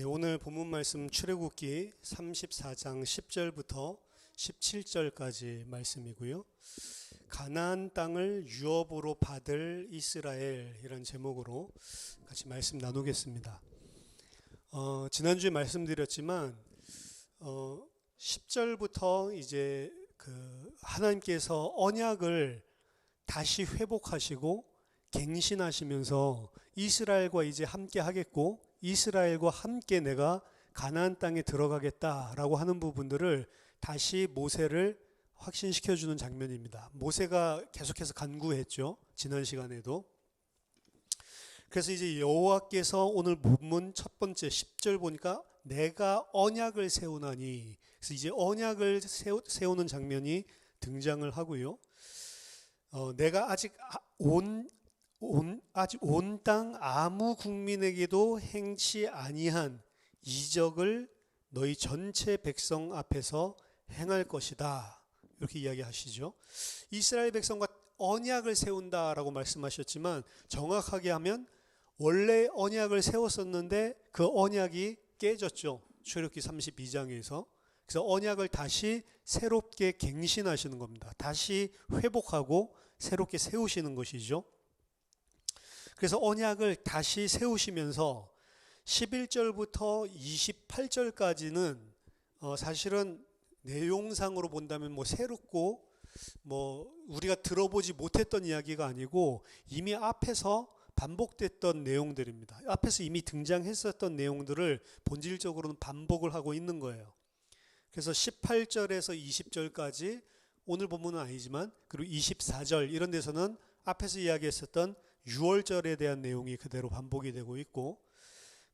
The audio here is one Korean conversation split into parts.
오늘 본문 말씀 출애굽기 34장 10절부터 17절까지 말씀이고요. 가나안 땅을 유업으로 받을 이스라엘이라는 제목으로 같이 말씀 나누겠습니다. 지난주에 말씀드렸지만 10절부터 이제 하나님께서 언약을 다시 회복하시고 갱신하시면서 이스라엘과 이제 함께 하겠고 이스라엘과 함께 내가 가나안 땅에 들어가겠다라고 하는 부분들을 다시 모세를 확신시켜주는 장면입니다. 모세가 계속해서 간구했죠. 지난 시간에도. 그래서 이제 여호와께서 오늘 본문 첫 번째 10절 보니까 내가 언약을 세우나니, 그래서 이제 언약을 세우는 장면이 등장을 하고요. 내가 아직 온 땅 아무 국민에게도 행치 아니한 이적을 너희 전체 백성 앞에서 행할 것이다. 이렇게 이야기하시죠. 이스라엘 백성과 언약을 세운다라고 말씀하셨지만 정확하게 하면 원래 언약을 세웠었는데 그 언약이 깨졌죠. 출애굽기 32장에서. 그래서 언약을 다시 새롭게 갱신하시는 겁니다. 다시 회복하고 새롭게 세우시는 것이죠. 그래서 언약을 다시 세우시면서 11절부터 28절까지는 사실은 내용상으로 본다면 새롭고 우리가 들어보지 못했던 이야기가 아니고 이미 앞에서 반복됐던 내용들입니다. 앞에서 이미 등장했었던 내용들을 본질적으로는 반복을 하고 있는 거예요. 그래서 18절에서 20절까지 오늘 본문은 아니지만, 그리고 24절 이런 데서는 앞에서 이야기했었던 6월절에 대한 내용이 그대로 반복이 되고 있고,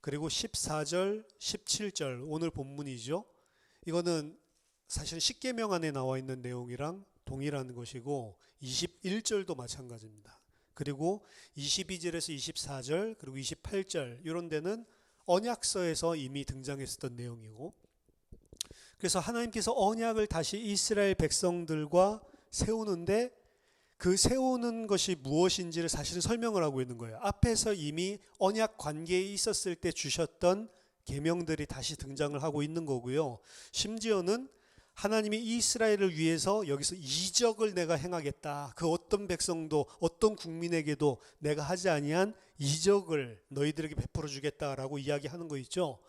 그리고 14절, 17절 오늘 본문이죠. 이거는 사실 십계명 안에 나와 있는 내용이랑 동일한 것이고 21절도 마찬가지입니다. 그리고 22절에서 24절 그리고 28절 이런 데는 언약서에서 이미 등장했었던 내용이고, 그래서 하나님께서 언약을 다시 이스라엘 백성들과 세우는데 그 세우는 것이 무엇인지를 사실은 설명을 하고 있는 거예요. 앞에서 이미 언약 관계에 있었을 때 주셨던 계명들이 다시 등장을 하고 있는 거고요. 심지어는 하나님이 이스라엘을 위해서 여기서 이적을 내가 행하겠다. 그 어떤 백성도 어떤 국민에게도 내가 하지 아니한 이적을 너희들에게 베풀어 주겠다라고 이야기하는 거 있죠.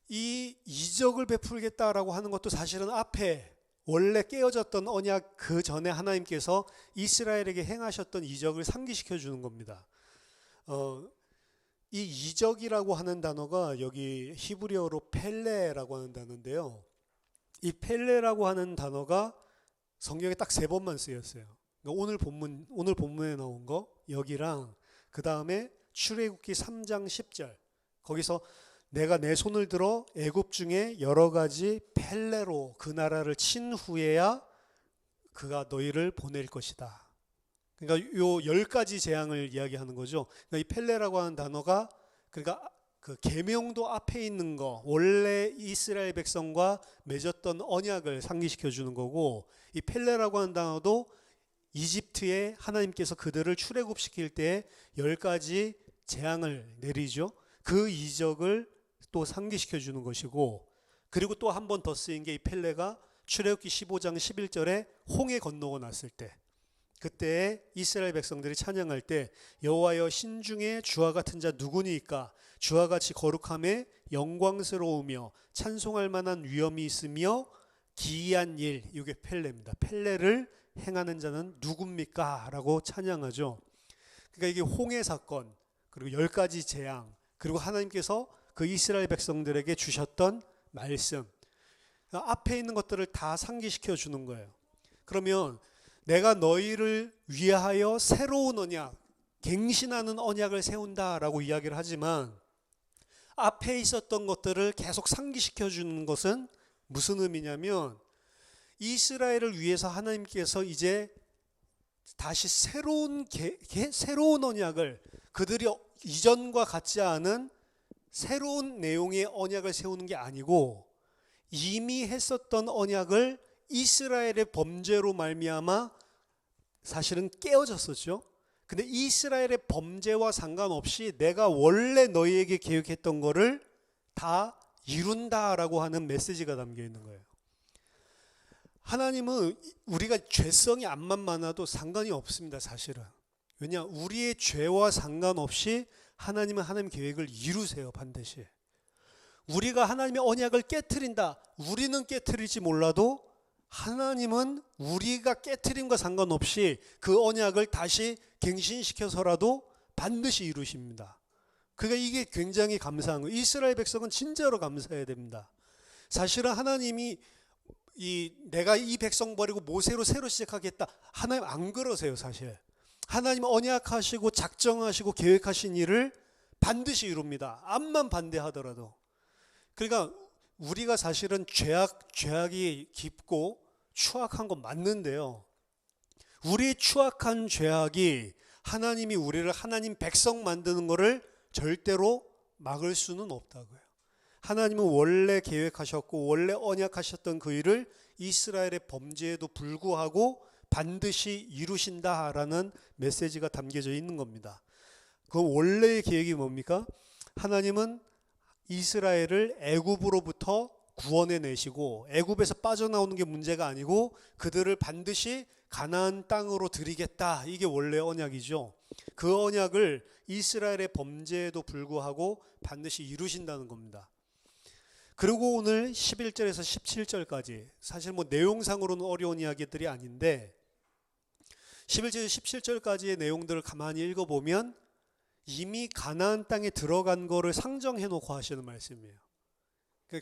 이 이적을 베풀겠다라고 하는 것도 사실은 앞에 원래 깨어졌던 언약 그 전에 하나님께서 이스라엘에게 행하셨던 이적을 상기시켜 주는 겁니다. 이 이적이라고 하는 단어가 여기 히브리어로 펠레라고 하는 단어인데요. 이 펠레라고 하는 단어가 성경에 딱 3번만 쓰였어요. 그러니까 오늘 본문에 나온 거 여기랑 그 다음에 출애굽기 3장 10절 거기서 내가 내 손을 들어 애굽 중에 여러 가지 펠레로 그 나라를 친 후에야 그가 너희를 보낼 것이다. 그러니까 요 10가지 재앙을 이야기하는 거죠. 그러니까 이 펠레라고 하는 단어가 그러니까 그 계명도 앞에 있는 거, 원래 이스라엘 백성과 맺었던 언약을 상기시켜 주는 거고, 이 펠레라고 하는 단어도 이집트에 하나님께서 그들을 출애굽시킬 때 10가지 재앙을 내리죠. 그 이적을 또 상기시켜 주는 것이고, 그리고 또 한 번 더 쓰인 게 이 펠레가 출애굽기 15장 11절에 홍해 건너고 났을 때, 그때 이스라엘 백성들이 찬양할 때 여호와여 신중에 주와 같은 자 누구니까 주와 같이 거룩함에 영광스러우며 찬송할 만한 위엄이 있으며 기이한 일, 이게 펠레입니다. 펠레를 행하는 자는 누굽니까? 라고 찬양하죠. 그러니까 이게 홍해 사건, 그리고 10가지 재앙, 그리고 하나님께서 그 이스라엘 백성들에게 주셨던 말씀, 앞에 있는 것들을 다 상기시켜 주는 거예요. 그러면 내가 너희를 위하여 새로운 언약, 갱신하는 언약을 세운다라고 이야기를 하지만 앞에 있었던 것들을 계속 상기시켜 주는 것은 무슨 의미냐면 이스라엘을 위해서 하나님께서 이제 다시 새로운 언약을, 그들이 이전과 같지 않은 새로운 내용의 언약을 세우는 게 아니고 이미 했었던 언약을 이스라엘의 범죄로 말미암아 사실은 깨어졌었죠. 근데 이스라엘의 범죄와 상관없이 내가 원래 너희에게 계획했던 거를 다 이룬다라고 하는 메시지가 담겨 있는 거예요. 하나님은 우리가 죄성이 암만 많아도 상관이 없습니다, 사실은. 왜냐, 우리의 죄와 상관없이 하나님은 하나님 계획을 이루세요, 반드시. 우리가 하나님의 언약을 깨트린다, 우리는 깨트릴지 몰라도 하나님은 우리가 깨트림과 상관없이 그 언약을 다시 갱신시켜서라도 반드시 이루십니다. 그러니까 이게 굉장히 감사한 거예요. 이스라엘 백성은 진짜로 감사해야 됩니다. 사실은 하나님이 내가 이 백성 버리고 모세로 새로 시작하겠다, 하나님 안 그러세요. 사실 하나님 언약하시고 작정하시고 계획하신 일을 반드시 이룹니다. 암만 반대하더라도. 그러니까 우리가 사실은 죄악이 깊고 추악한 건 맞는데요, 우리의 추악한 죄악이 하나님이 우리를 하나님 백성 만드는 것을 절대로 막을 수는 없다고요. 하나님은 원래 계획하셨고 원래 언약하셨던 그 일을 이스라엘의 범죄에도 불구하고 반드시 이루신다라는 메시지가 담겨져 있는 겁니다. 그 원래의 계획이 뭡니까? 하나님은 이스라엘을 애굽으로부터 구원해 내시고, 애굽에서 빠져나오는 게 문제가 아니고 그들을 반드시 가나안 땅으로 드리겠다, 이게 원래 언약이죠. 그 언약을 이스라엘의 범죄에도 불구하고 반드시 이루신다는 겁니다. 그리고 오늘 11절에서 17절까지 사실 내용상으로는 어려운 이야기들이 아닌데 11절에서 17절까지의 내용들을 가만히 읽어보면 이미 가나안 땅에 들어간 거를 상정해 놓고 하시는 말씀이에요.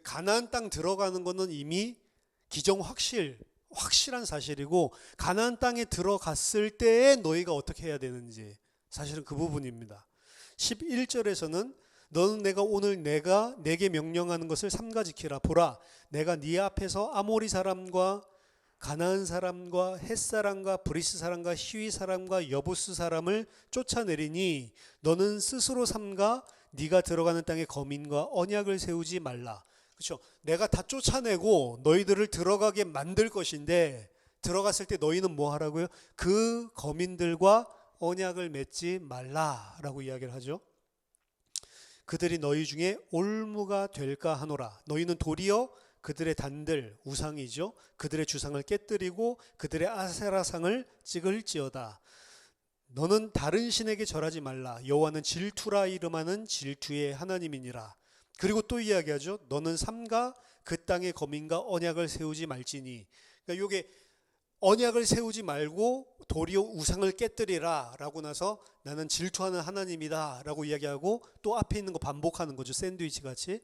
가나안 땅 들어가는 거는 이미 기정 확실한 사실이고, 가나안 땅에 들어갔을 때에 너희가 어떻게 해야 되는지 사실은 그 부분입니다. 11절에서는 너는 오늘 내가 내게 명령하는 것을 삼가 지키라. 보라, 내가 네 앞에서 아모리 사람과 가나안 사람과 헷 사람과 브리스 사람과 히위 사람과 여부스 사람을 쫓아내리니 너는 스스로 삼가 네가 들어가는 땅에 거민과 언약을 세우지 말라. 그렇죠? 내가 다 쫓아내고 너희들을 들어가게 만들 것인데, 들어갔을 때 너희는 뭐 하라고요? 그 거민들과 언약을 맺지 말라라고 이야기를 하죠. 그들이 너희 중에 올무가 될까 하노라. 너희는 도리어 그들의 단들, 우상이죠, 그들의 주상을 깨뜨리고 그들의 아세라상을 찍을지어다. 너는 다른 신에게 절하지 말라. 여호와는 질투라 이름하는 질투의 하나님이니라. 그리고 또 이야기하죠. 너는 삼가 그 땅의 거민과 언약을 세우지 말지니. 그러니까 이게 언약을 세우지 말고 도리어 우상을 깨뜨리라 라고 나서 나는 질투하는 하나님이다 라고 이야기하고 또 앞에 있는 거 반복하는 거죠. 샌드위치 같이.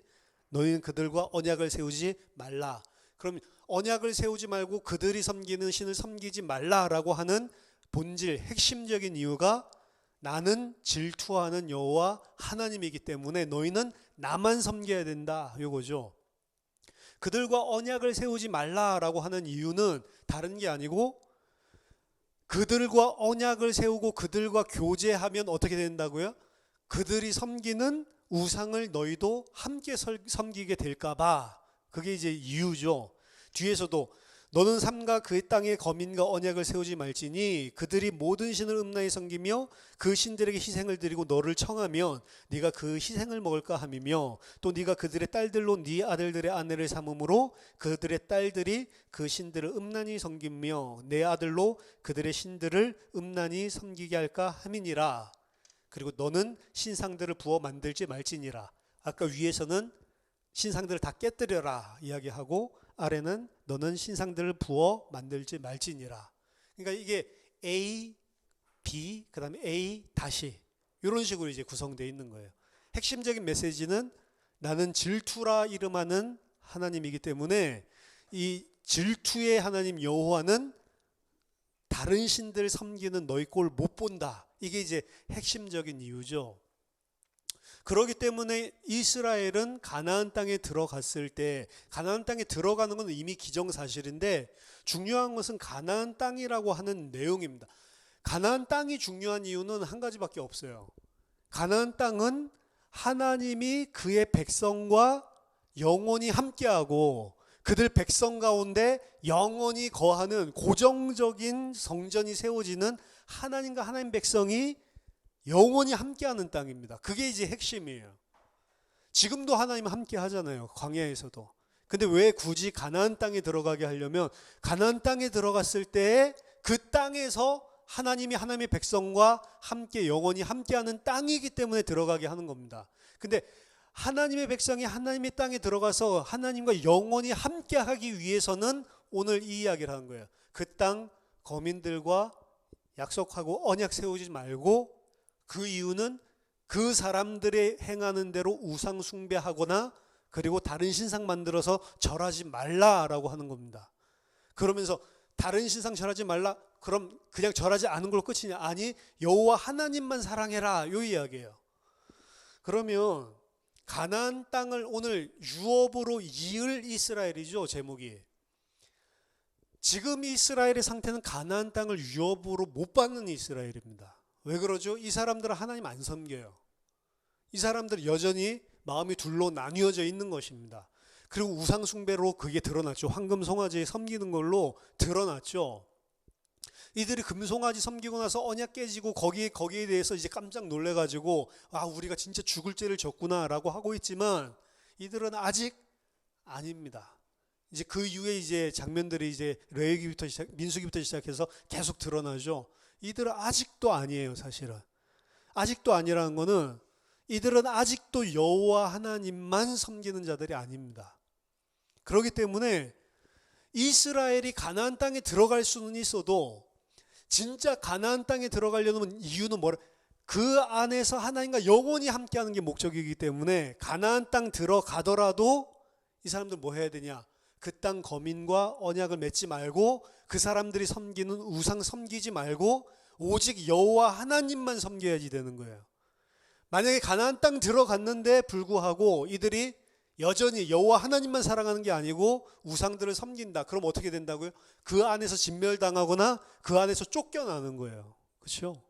너희는 그들과 언약을 세우지 말라. 그럼 언약을 세우지 말고 그들이 섬기는 신을 섬기지 말라라고 하는 본질, 핵심적인 이유가 나는 질투하는 여호와 하나님이기 때문에 너희는 나만 섬겨야 된다, 이거죠. 그들과 언약을 세우지 말라라고 하는 이유는 다른 게 아니고, 그들과 언약을 세우고 그들과 교제하면 어떻게 된다고요? 그들이 섬기는 우상을 너희도 함께 섬기게 될까봐. 그게 이제 이유죠. 뒤에서도 너는 삼가 그 땅의 거민과 언약을 세우지 말지니 그들이 모든 신을 음란히 섬기며 그 신들에게 희생을 드리고 너를 청하면 네가 그 희생을 먹을까 함이며, 또 네가 그들의 딸들로 네 아들들의 아내를 삼음으로 그들의 딸들이 그 신들을 음란히 섬기며 내 아들로 그들의 신들을 음란히 섬기게 할까 함이니라. 그리고 너는 신상들을 부어 만들지 말지니라. 아까 위에서는 신상들을 다 깨뜨려라 이야기하고, 아래는 너는 신상들을 부어 만들지 말지니라. 그러니까 이게 A, B, 그 다음에 A 다시 이런 식으로 이제 구성되어 있는 거예요. 핵심적인 메시지는 나는 질투라 이름하는 하나님이기 때문에 이 질투의 하나님 여호와는 다른 신들 섬기는 너희 꼴 못 본다. 이게 이제 핵심적인 이유죠. 그렇기 때문에 이스라엘은 가나안 땅에 들어갔을 때, 가나안 땅에 들어가는 건 이미 기정사실인데 중요한 것은 가나안 땅이라고 하는 내용입니다. 가나안 땅이 중요한 이유는 한 가지밖에 없어요. 가나안 땅은 하나님이 그의 백성과 영원히 함께하고 그들 백성 가운데 영원히 거하는 고정적인 성전이 세워지는, 하나님과 하나님 백성이 영원히 함께하는 땅입니다. 그게 이제 핵심이에요. 지금도 하나님 함께 하잖아요. 광야에서도. 근데 왜 굳이 가나안 땅에 들어가게 하려면 가나안 땅에 들어갔을 때 그 땅에서 하나님의 백성과 함께 영원히 함께하는 땅이기 때문에 들어가게 하는 겁니다. 근데 하나님의 백성이 하나님의 땅에 들어가서 하나님과 영원히 함께하기 위해서는 오늘 이 이야기를 하는 거예요. 그 땅 거민들과 약속하고 언약 세우지 말고, 그 이유는 그 사람들의 행하는 대로 우상 숭배하거나 그리고 다른 신상 만들어서 절하지 말라라고 하는 겁니다. 그러면서 다른 신상 절하지 말라, 그럼 그냥 절하지 않은 걸로 끝이냐? 아니, 여호와 하나님만 사랑해라, 이 이야기예요. 그러면 가나안 땅을 오늘 유업으로 이을 이스라엘이죠, 제목이. 지금 이스라엘의 상태는 가나안 땅을 유업으로 못 받는 이스라엘입니다. 왜 그러죠? 이 사람들은 하나님 안 섬겨요. 이 사람들은 여전히 마음이 둘로 나뉘어져 있는 것입니다. 그리고 우상 숭배로 그게 드러났죠. 황금 송아지 섬기는 걸로 드러났죠. 이들이 금송아지 섬기고 나서 언약 깨지고 거기에 대해서 이제 깜짝 놀래가지고 우리가 진짜 죽을 죄를 졌구나라고 하고 있지만, 이들은 아직 아닙니다. 이제 그 이후에 이제 장면들이 이제 레위기부터 민수기부터 시작해서 계속 드러나죠. 이들은 아직도 아니에요, 사실은. 아직도 아니라는 거는 이들은 아직도 여호와 하나님만 섬기는 자들이 아닙니다. 그렇기 때문에 이스라엘이 가나안 땅에 들어갈 수는 있어도 진짜 가나안 땅에 들어가려는 이유는 뭐라? 그 안에서 하나님과 영원히 함께하는 게 목적이기 때문에 가나안 땅 들어가더라도 이 사람들 뭐 해야 되냐? 그 땅 거민과 언약을 맺지 말고 그 사람들이 섬기는 우상 섬기지 말고 오직 여호와 하나님만 섬겨야지 되는 거예요. 만약에 가나안 땅 들어갔는데 불구하고 이들이 여전히 여호와 하나님만 사랑하는 게 아니고 우상들을 섬긴다. 그럼 어떻게 된다고요? 그 안에서 진멸당하거나 그 안에서 쫓겨나는 거예요. 그렇죠?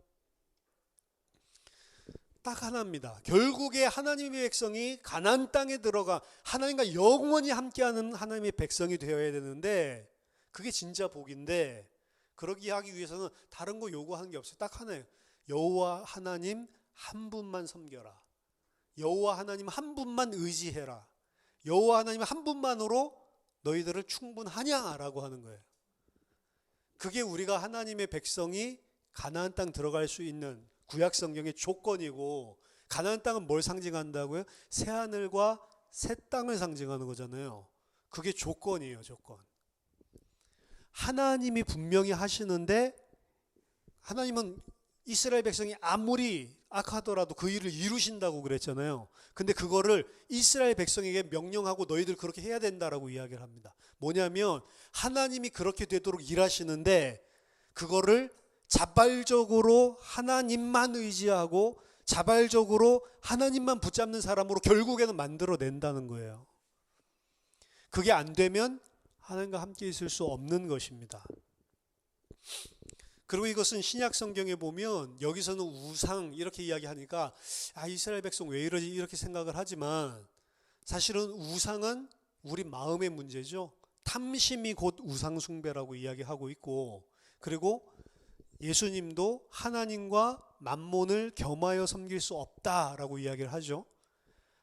딱 하나입니다. 결국에 하나님의 백성이 가나안 땅에 들어가 하나님과 영원히 함께하는 하나님의 백성이 되어야 되는데, 그게 진짜 복인데, 그러기 하기 위해서는 다른 거 요구하는 게 없어요. 딱 하나예요. 여호와 하나님 한 분만 섬겨라. 여호와 하나님 한 분만 의지해라. 여호와 하나님 한 분만으로 너희들을 충분하냐라고 하는 거예요. 그게 우리가 하나님의 백성이 가나안 땅 들어갈 수 있는 구약 성경의 조건이고, 가나안 땅은 뭘 상징한다고요? 새 하늘과 새 땅을 상징하는 거잖아요. 그게 조건이에요, 조건. 하나님이 분명히 하시는데, 하나님은 이스라엘 백성이 아무리 악하더라도 그 일을 이루신다고 그랬잖아요. 근데 그거를 이스라엘 백성에게 명령하고 너희들 그렇게 해야 된다라고 이야기를 합니다. 뭐냐면 하나님이 그렇게 되도록 일하시는데, 그거를 자발적으로 하나님만 의지하고 자발적으로 하나님만 붙잡는 사람으로 결국에는 만들어낸다는 거예요. 그게 안 되면 하나님과 함께 있을 수 없는 것입니다. 그리고 이것은 신약 성경에 보면 여기서는 우상 이렇게 이야기하니까 이스라엘 백성 왜 이러지 이렇게 생각을 하지만, 사실은 우상은 우리 마음의 문제죠. 탐심이 곧 우상 숭배라고 이야기하고 있고, 그리고 예수님도 하나님과 만몬을 겸하여 섬길 수 없다라고 이야기를 하죠.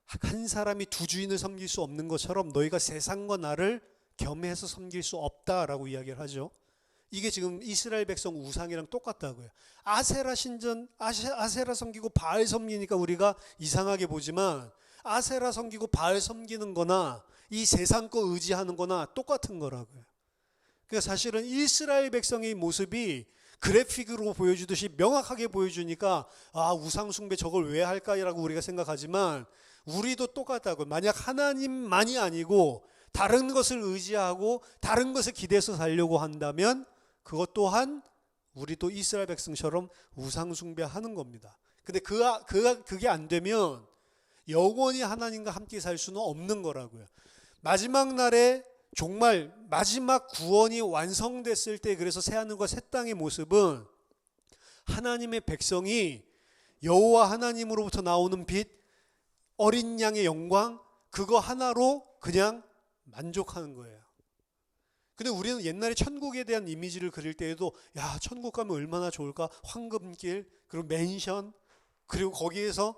한 사람이 두 주인을 섬길 수 없는 것처럼 너희가 세상과 나를 겸해서 섬길 수 없다라고 이야기를 하죠. 이게 지금 이스라엘 백성 우상이랑 똑같다고요. 아세라 신전, 아세라 섬기고 바알 섬기니까 우리가 이상하게 보지만, 아세라 섬기고 바알 섬기는 거나 이 세상 거 의지하는 거나 똑같은 거라고요. 그러니까 사실은 이스라엘 백성의 모습이 그래픽으로 보여주듯이 명확하게 보여주니까 우상 숭배 저걸 왜 할까라고 우리가 생각하지만, 우리도 똑같다고. 만약 하나님만이 아니고 다른 것을 의지하고 다른 것을 기대해서 살려고 한다면 그것 또한 우리도 이스라엘 백성처럼 우상 숭배하는 겁니다. 근데 그게 안 되면 영원히 하나님과 함께 살 수는 없는 거라고요. 마지막 날에 정말 마지막 구원이 완성됐을 때, 그래서 새하늘과 새 땅의 모습은 하나님의 백성이 여호와 하나님으로부터 나오는 빛, 어린 양의 영광, 그거 하나로 그냥 만족하는 거예요. 근데 우리는 옛날에 천국에 대한 이미지를 그릴 때에도 천국 가면 얼마나 좋을까? 황금길, 그리고 맨션, 그리고 거기에서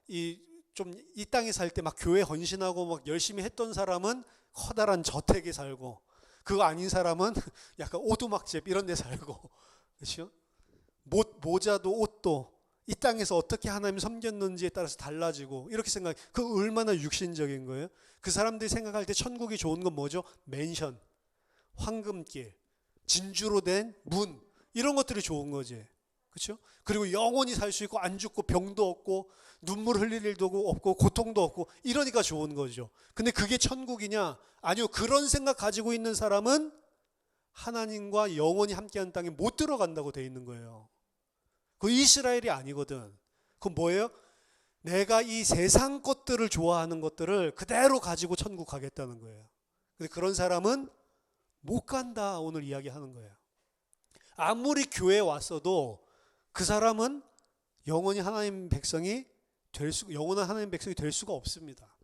이 좀 이 땅에 살 때 막 교회 헌신하고 막 열심히 했던 사람은 커다란 저택에 살고, 그거 아닌 사람은 약간 오두막집 이런 데 살고, 그렇죠? 모자도 옷도 이 땅에서 어떻게 하나님 섬겼는지에 따라서 달라지고, 이렇게 생각. 그 얼마나 육신적인 거예요? 그 사람들이 생각할 때 천국이 좋은 건 뭐죠? 맨션, 황금길, 진주로 된 문, 이런 것들이 좋은 거지. 그렇죠? 그리고 영원히 살 수 있고 안 죽고 병도 없고 눈물 흘릴 일도 없고 고통도 없고, 이러니까 좋은 거죠. 근데 그게 천국이냐? 아니요. 그런 생각 가지고 있는 사람은 하나님과 영원히 함께하는 땅에 못 들어간다고 돼 있는 거예요. 그 이스라엘이 아니거든. 그건 뭐예요? 내가 이 세상 것들을 좋아하는 것들을 그대로 가지고 천국 가겠다는 거예요. 근데 그런 사람은 못 간다, 오늘 이야기하는 거예요. 아무리 교회에 왔어도 그 사람은 영원히 하나님 백성이 영원한 하나님 백성이 될 수가 없습니다.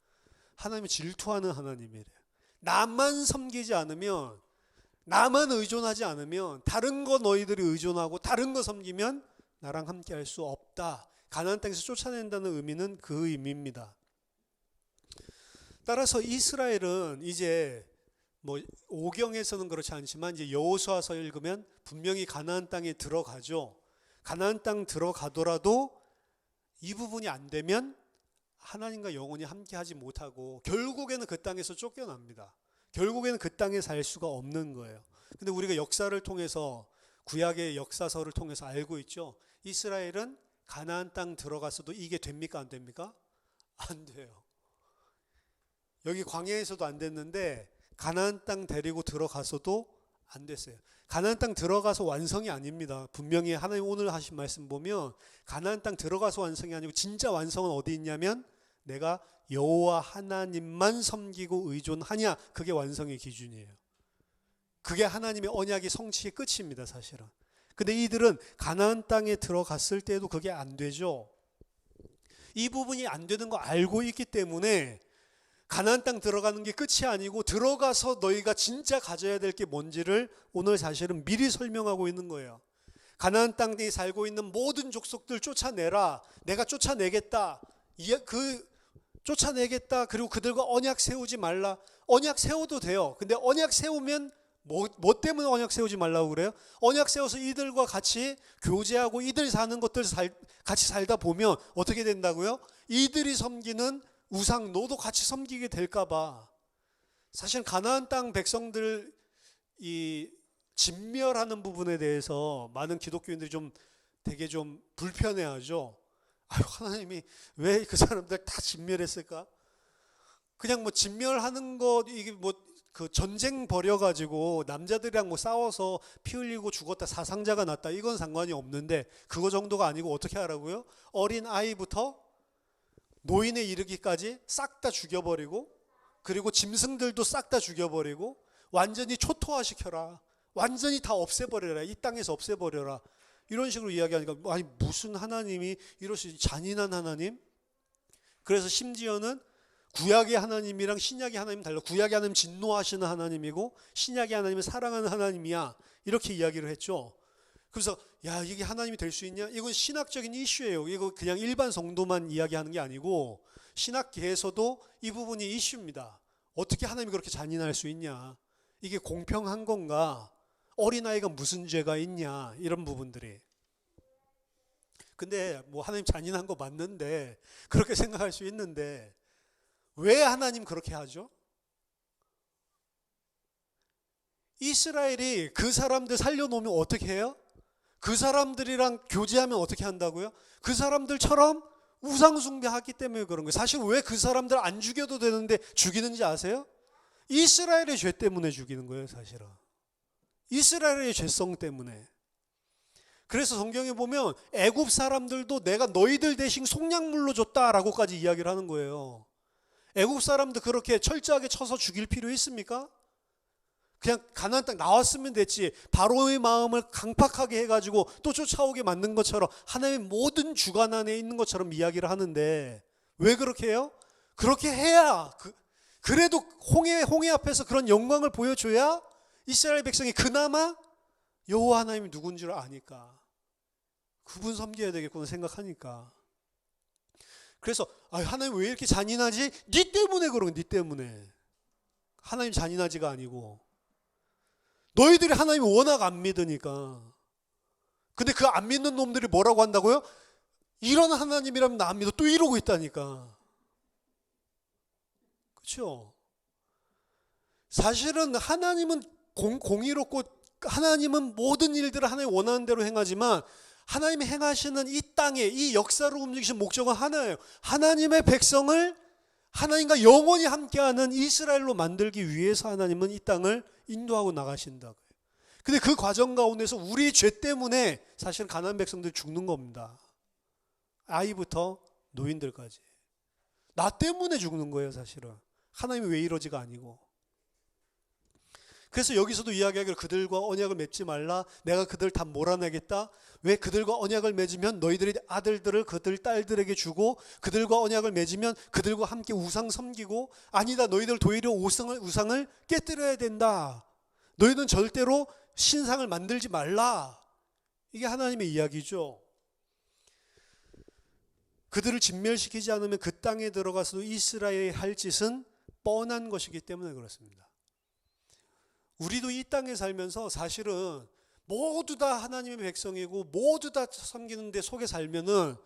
하나님이 질투하는 하나님이래요. 나만 섬기지 않으면, 나만 의존하지 않으면, 다른 거 너희들이 의존하고 다른 거 섬기면 나랑 함께 할 수 없다. 가나안 땅에서 쫓아낸다는 의미는 그 의미입니다. 따라서 이스라엘은 이제 뭐 오경에서는 그렇지 않지만 이제 여호수아서 읽으면 분명히 가나안 땅에 들어가죠. 가나안 땅 들어가더라도 이 부분이 안 되면 하나님과 영원히 함께하지 못하고 결국에는 그 땅에서 쫓겨납니다. 결국에는 그 땅에 살 수가 없는 거예요. 근데 우리가 역사를 통해서, 구약의 역사서를 통해서 알고 있죠. 이스라엘은 가나안 땅 들어가서도 이게 됩니까? 안 됩니까? 안 돼요. 여기 광야에서도 안 됐는데 가나안 땅 데리고 들어가서도 안 됐어요. 가나안 땅 들어가서 완성이 아닙니다. 분명히 하나님 오늘 하신 말씀 보면 가나안 땅 들어가서 완성이 아니고 진짜 완성은 어디 있냐면 내가 여호와 하나님만 섬기고 의존하냐, 그게 완성의 기준이에요. 그게 하나님의 언약의 성취의 끝입니다, 사실은. 근데 이들은 가나안 땅에 들어갔을 때도 그게 안 되죠. 이 부분이 안 되는 거 알고 있기 때문에 가나안 땅 들어가는 게 끝이 아니고 들어가서 너희가 진짜 가져야 될 게 뭔지를 오늘 사실은 미리 설명하고 있는 거예요. 가나안 땅에 살고 있는 모든 족속들 쫓아내라. 내가 쫓아내겠다. 쫓아내겠다. 그리고 그들과 언약 세우지 말라. 언약 세워도 돼요. 근데 언약 세우면 뭐 때문에 언약 세우지 말라고 그래요? 언약 세워서 이들과 같이 교제하고 이들 사는 것들 같이 살다 보면 어떻게 된다고요? 이들이 섬기는 우상 너도 같이 섬기게 될까 봐. 사실 가나안 땅 백성들 이 진멸하는 부분에 대해서 많은 기독교인들이 되게 좀 불편해하죠. 아유, 하나님이 왜 그 사람들 다 진멸했을까? 그냥 뭐 진멸하는 것, 이게 뭐 그 전쟁 벌여가지고 남자들이랑 뭐 싸워서 피 흘리고 죽었다, 사상자가 났다, 이건 상관이 없는데 그거 정도가 아니고 어떻게 하라고요? 어린 아이부터 노인에 이르기까지 싹 다 죽여버리고, 그리고 짐승들도 싹 다 죽여버리고 완전히 초토화시켜라. 완전히 다 없애버려라. 이 땅에서 없애버려라. 이런 식으로 이야기하니까 아니 무슨 하나님이 이럴 수 있지? 잔인한 하나님? 그래서 심지어는 구약의 하나님이랑 신약의 하나님 달라. 구약의 하나님 진노하시는 하나님이고 신약의 하나님은 사랑하는 하나님이야. 이렇게 이야기를 했죠. 그래서 야, 이게 하나님이 될 수 있냐? 이건 신학적인 이슈예요. 이거 그냥 일반 성도만 이야기하는 게 아니고 신학계에서도 이 부분이 이슈입니다. 어떻게 하나님이 그렇게 잔인할 수 있냐? 이게 공평한 건가? 어린아이가 무슨 죄가 있냐? 이런 부분들이. 근데 뭐 하나님 잔인한 거 맞는데, 그렇게 생각할 수 있는데 왜 하나님 그렇게 하죠? 이스라엘이 그 사람들 살려놓으면 어떻게 해요? 그 사람들이랑 교제하면 어떻게 한다고요? 그 사람들처럼 우상 숭배하기 때문에 그런 거예요. 사실 왜 그 사람들 안 죽여도 되는데 죽이는지 아세요? 이스라엘의 죄 때문에 죽이는 거예요, 사실은. 이스라엘의 죄성 때문에. 그래서 성경에 보면 애굽 사람들도 내가 너희들 대신 속량물로 줬다라고까지 이야기를 하는 거예요. 애굽 사람도 그렇게 철저하게 쳐서 죽일 필요 있습니까? 그냥 가나안 땅 나왔으면 됐지. 바로의 마음을 강팍하게 해가지고 또 쫓아오게 만든 것처럼 하나님의 모든 주관 안에 있는 것처럼 이야기를 하는데 왜 그렇게 해요? 그렇게 해야 그래도 홍해 앞에서 그런 영광을 보여줘야 이스라엘 백성이 그나마 여호와 하나님이 누군지를 아니까 그분 섬겨야 되겠구나 생각하니까. 그래서 하나님 왜 이렇게 잔인하지? 네 때문에 그런, 네 때문에. 하나님 잔인하지가 아니고 너희들이 하나님을 워낙 안 믿으니까. 근데 그 안 믿는 놈들이 뭐라고 한다고요? 이런 하나님이라면 나 안 믿어. 또 이러고 있다니까. 그렇죠? 사실은 하나님은 공의롭고 하나님은 모든 일들을 하나님 원하는 대로 행하지만 하나님이 행하시는 이 땅에 이 역사로 움직이신 목적은 하나예요. 하나님의 백성을 하나님과 영원히 함께하는 이스라엘로 만들기 위해서 하나님은 이 땅을 인도하고 나가신다고요. 근데 그 과정 가운데서 우리 죄 때문에 사실 가나안 백성들이 죽는 겁니다. 아이부터 노인들까지. 나 때문에 죽는 거예요, 사실은. 하나님이 왜 이러지가 아니고. 그래서 여기서도 이야기하기를 그들과 언약을 맺지 말라. 내가 그들 다 몰아내겠다. 왜? 그들과 언약을 맺으면 너희들이 아들들을 그들 딸들에게 주고 그들과 언약을 맺으면 그들과 함께 우상 섬기고 아니다. 너희들 도리어 우상을 깨뜨려야 된다. 너희는 절대로 신상을 만들지 말라. 이게 하나님의 이야기죠. 그들을 진멸시키지 않으면 그 땅에 들어가서도 이스라엘이 할 짓은 뻔한 것이기 때문에 그렇습니다. 우리도 이 땅에 살면서 사실은 모두 다 하나님의 백성이고 모두 다 섬기는데 속에 살면은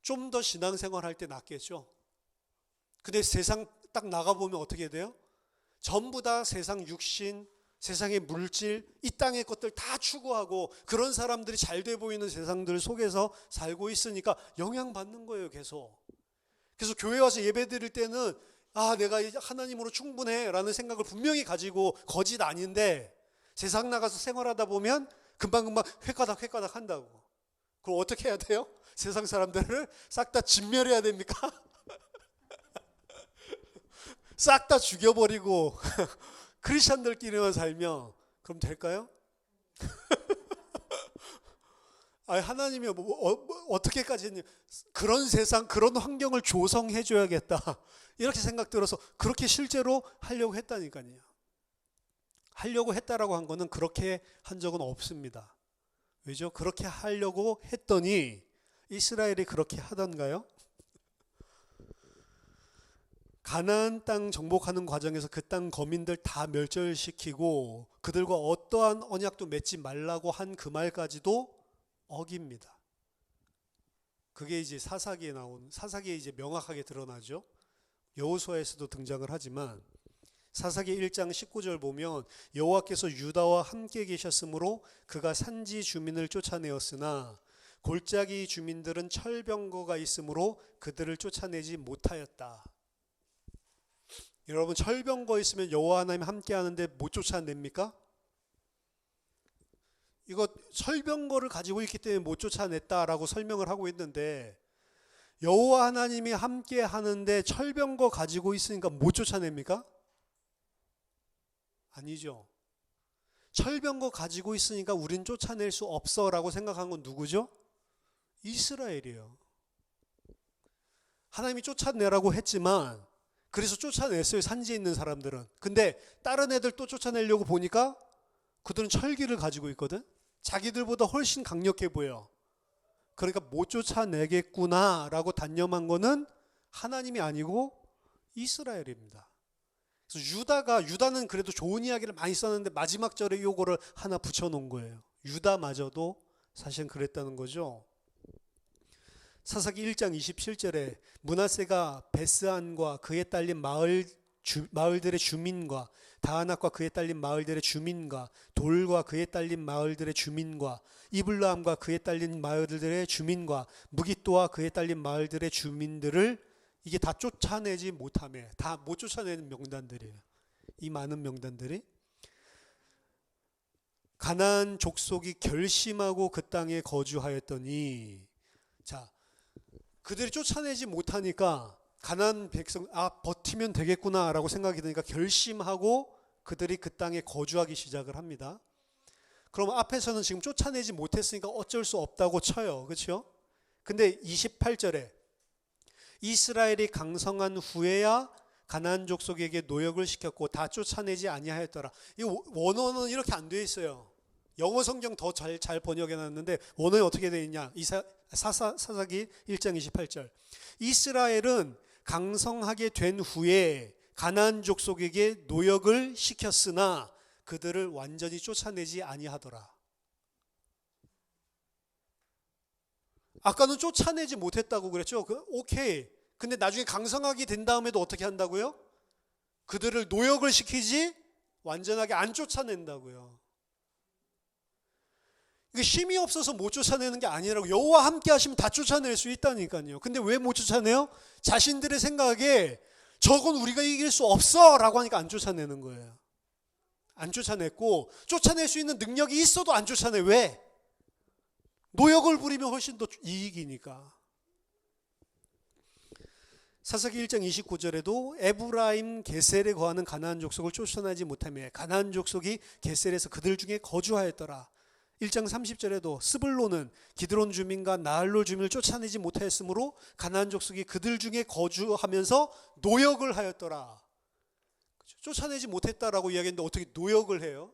좀 더 신앙생활 할 때 낫겠죠. 근데 세상 딱 나가보면 어떻게 돼요? 전부 다 세상 육신, 세상의 물질, 이 땅의 것들 다 추구하고 그런 사람들이 잘 돼 보이는 세상들 속에서 살고 있으니까 영향받는 거예요, 계속. 그래서 교회 와서 예배 드릴 때는 내가 하나님으로 충분해 라는 생각을 분명히 가지고 거짓 아닌데 세상 나가서 생활하다 보면 금방금방 획가닥 한다고. 그럼 어떻게 해야 돼요? 세상 사람들을 싹 다 진멸해야 됩니까? 싹 다 죽여버리고 크리스찬들끼리만 살면 그럼 될까요? 하나님이 어떻게까지 그런 세상, 그런 환경을 조성해 줘야겠다 이렇게 생각 들어서 그렇게 실제로 하려고 했다니까요. 하려고 했다라고 한 거는 그렇게 한 적은 없습니다. 왜죠? 그렇게 하려고 했더니 이스라엘이 그렇게 하던가요? 가나안 땅 정복하는 과정에서 그 땅 거민들 다 멸절시키고 그들과 어떠한 언약도 맺지 말라고 한 그 말까지도 어깁니다. 그게 이제 사사기에 이제 명확하게 드러나죠. 여호수아에서도 등장을 하지만 사사기 1장 19절 보면 여호와께서 유다와 함께 계셨으므로 그가 산지 주민을 쫓아내었으나 골짜기 주민들은 철병거가 있으므로 그들을 쫓아내지 못하였다. 여러분, 철병거 있으면 여호와 하나님 함께 하는데 못 쫓아냅니까? 이거 철병거를 가지고 있기 때문에 못 쫓아냈다라고 설명을 하고 있는데 여호와 하나님이 함께 하는데 철병거 가지고 있으니까 못 쫓아냅니까? 아니죠. 철병거 가지고 있으니까 우린 쫓아낼 수 없어 라고 생각한 건 누구죠? 이스라엘이에요. 하나님이 쫓아내라고 했지만 그래서 쫓아냈어요, 산지에 있는 사람들은. 근데 다른 애들 또 쫓아내려고 보니까 그들은 철기를 가지고 있거든. 자기들보다 훨씬 강력해 보여. 그러니까 못 쫓아내겠구나 라고 단념한 거는 하나님이 아니고 이스라엘입니다. 그래서 유다는 그래도 좋은 이야기를 많이 썼는데 마지막 절에 요거를 하나 붙여놓은 거예요. 유다마저도 사실은 그랬다는 거죠. 사사기 1장 27절에 므낫세가 베스안과 그에 딸린 마을들의 주민과 다하낙과 그에 딸린 마을들의 주민과 돌과 그에 딸린 마을들의 주민과 이블라함과 그에 딸린 마을들의 주민과 무깃도와 그에 딸린 마을들의 주민들을 이게 다 쫓아내지 못하며 다 못 쫓아내는 명단들이에요. 이 많은 명단들이 가나안 족속이 결심하고 그 땅에 거주하였더니 자 그들이 쫓아내지 못하니까 가나안 백성 버티면 되겠구나라고 생각이 드니까 결심하고 그들이 그 땅에 거주하기 시작을 합니다. 그럼 앞에서는 지금 쫓아내지 못했으니까 어쩔 수 없다고 쳐요. 그렇죠? 근데 28절에 이스라엘이 강성한 후에야 가나안 족속에게 노역을 시켰고 다 쫓아내지 아니하였더라. 이 원어는 이렇게 안 돼 있어요. 영어 성경 더 잘 번역해 놨는데 원어에 어떻게 돼 있냐? 사사기 1장 28절. 이스라엘은 강성하게 된 후에 가나안 족속에게 노역을 시켰으나 그들을 완전히 쫓아내지 아니하더라. 아까는 쫓아내지 못했다고 그랬죠. 오케이. 근데 나중에 강성하게 된 다음에도 어떻게 한다고요? 그들을 노역을 시키지 완전하게 안 쫓아낸다고요. 이게 힘이 없어서 못 쫓아내는 게 아니라고. 여호와 함께 하시면 다 쫓아낼 수 있다니까요. 근데 왜 못 쫓아내요? 자신들의 생각에 저건 우리가 이길 수 없어 라고 하니까 안 쫓아내는 거예요. 안 쫓아냈고, 쫓아낼 수 있는 능력이 있어도 안 쫓아내. 왜? 노역을 부리면 훨씬 더 이익이니까. 사사기 1장 29절에도 에브라임 게셀에 거하는 가나안 족속을 쫓아내지 못하며 가나안 족속이 게셀에서 그들 중에 거주하였더라. 1장 30절에도 스불론은 기드론 주민과 나할로 주민을 쫓아내지 못하였으므로 가나안 족속이 그들 중에 거주하면서 노역을 하였더라. 쫓아내지 못했다라고 이야기했는데 어떻게 노역을 해요?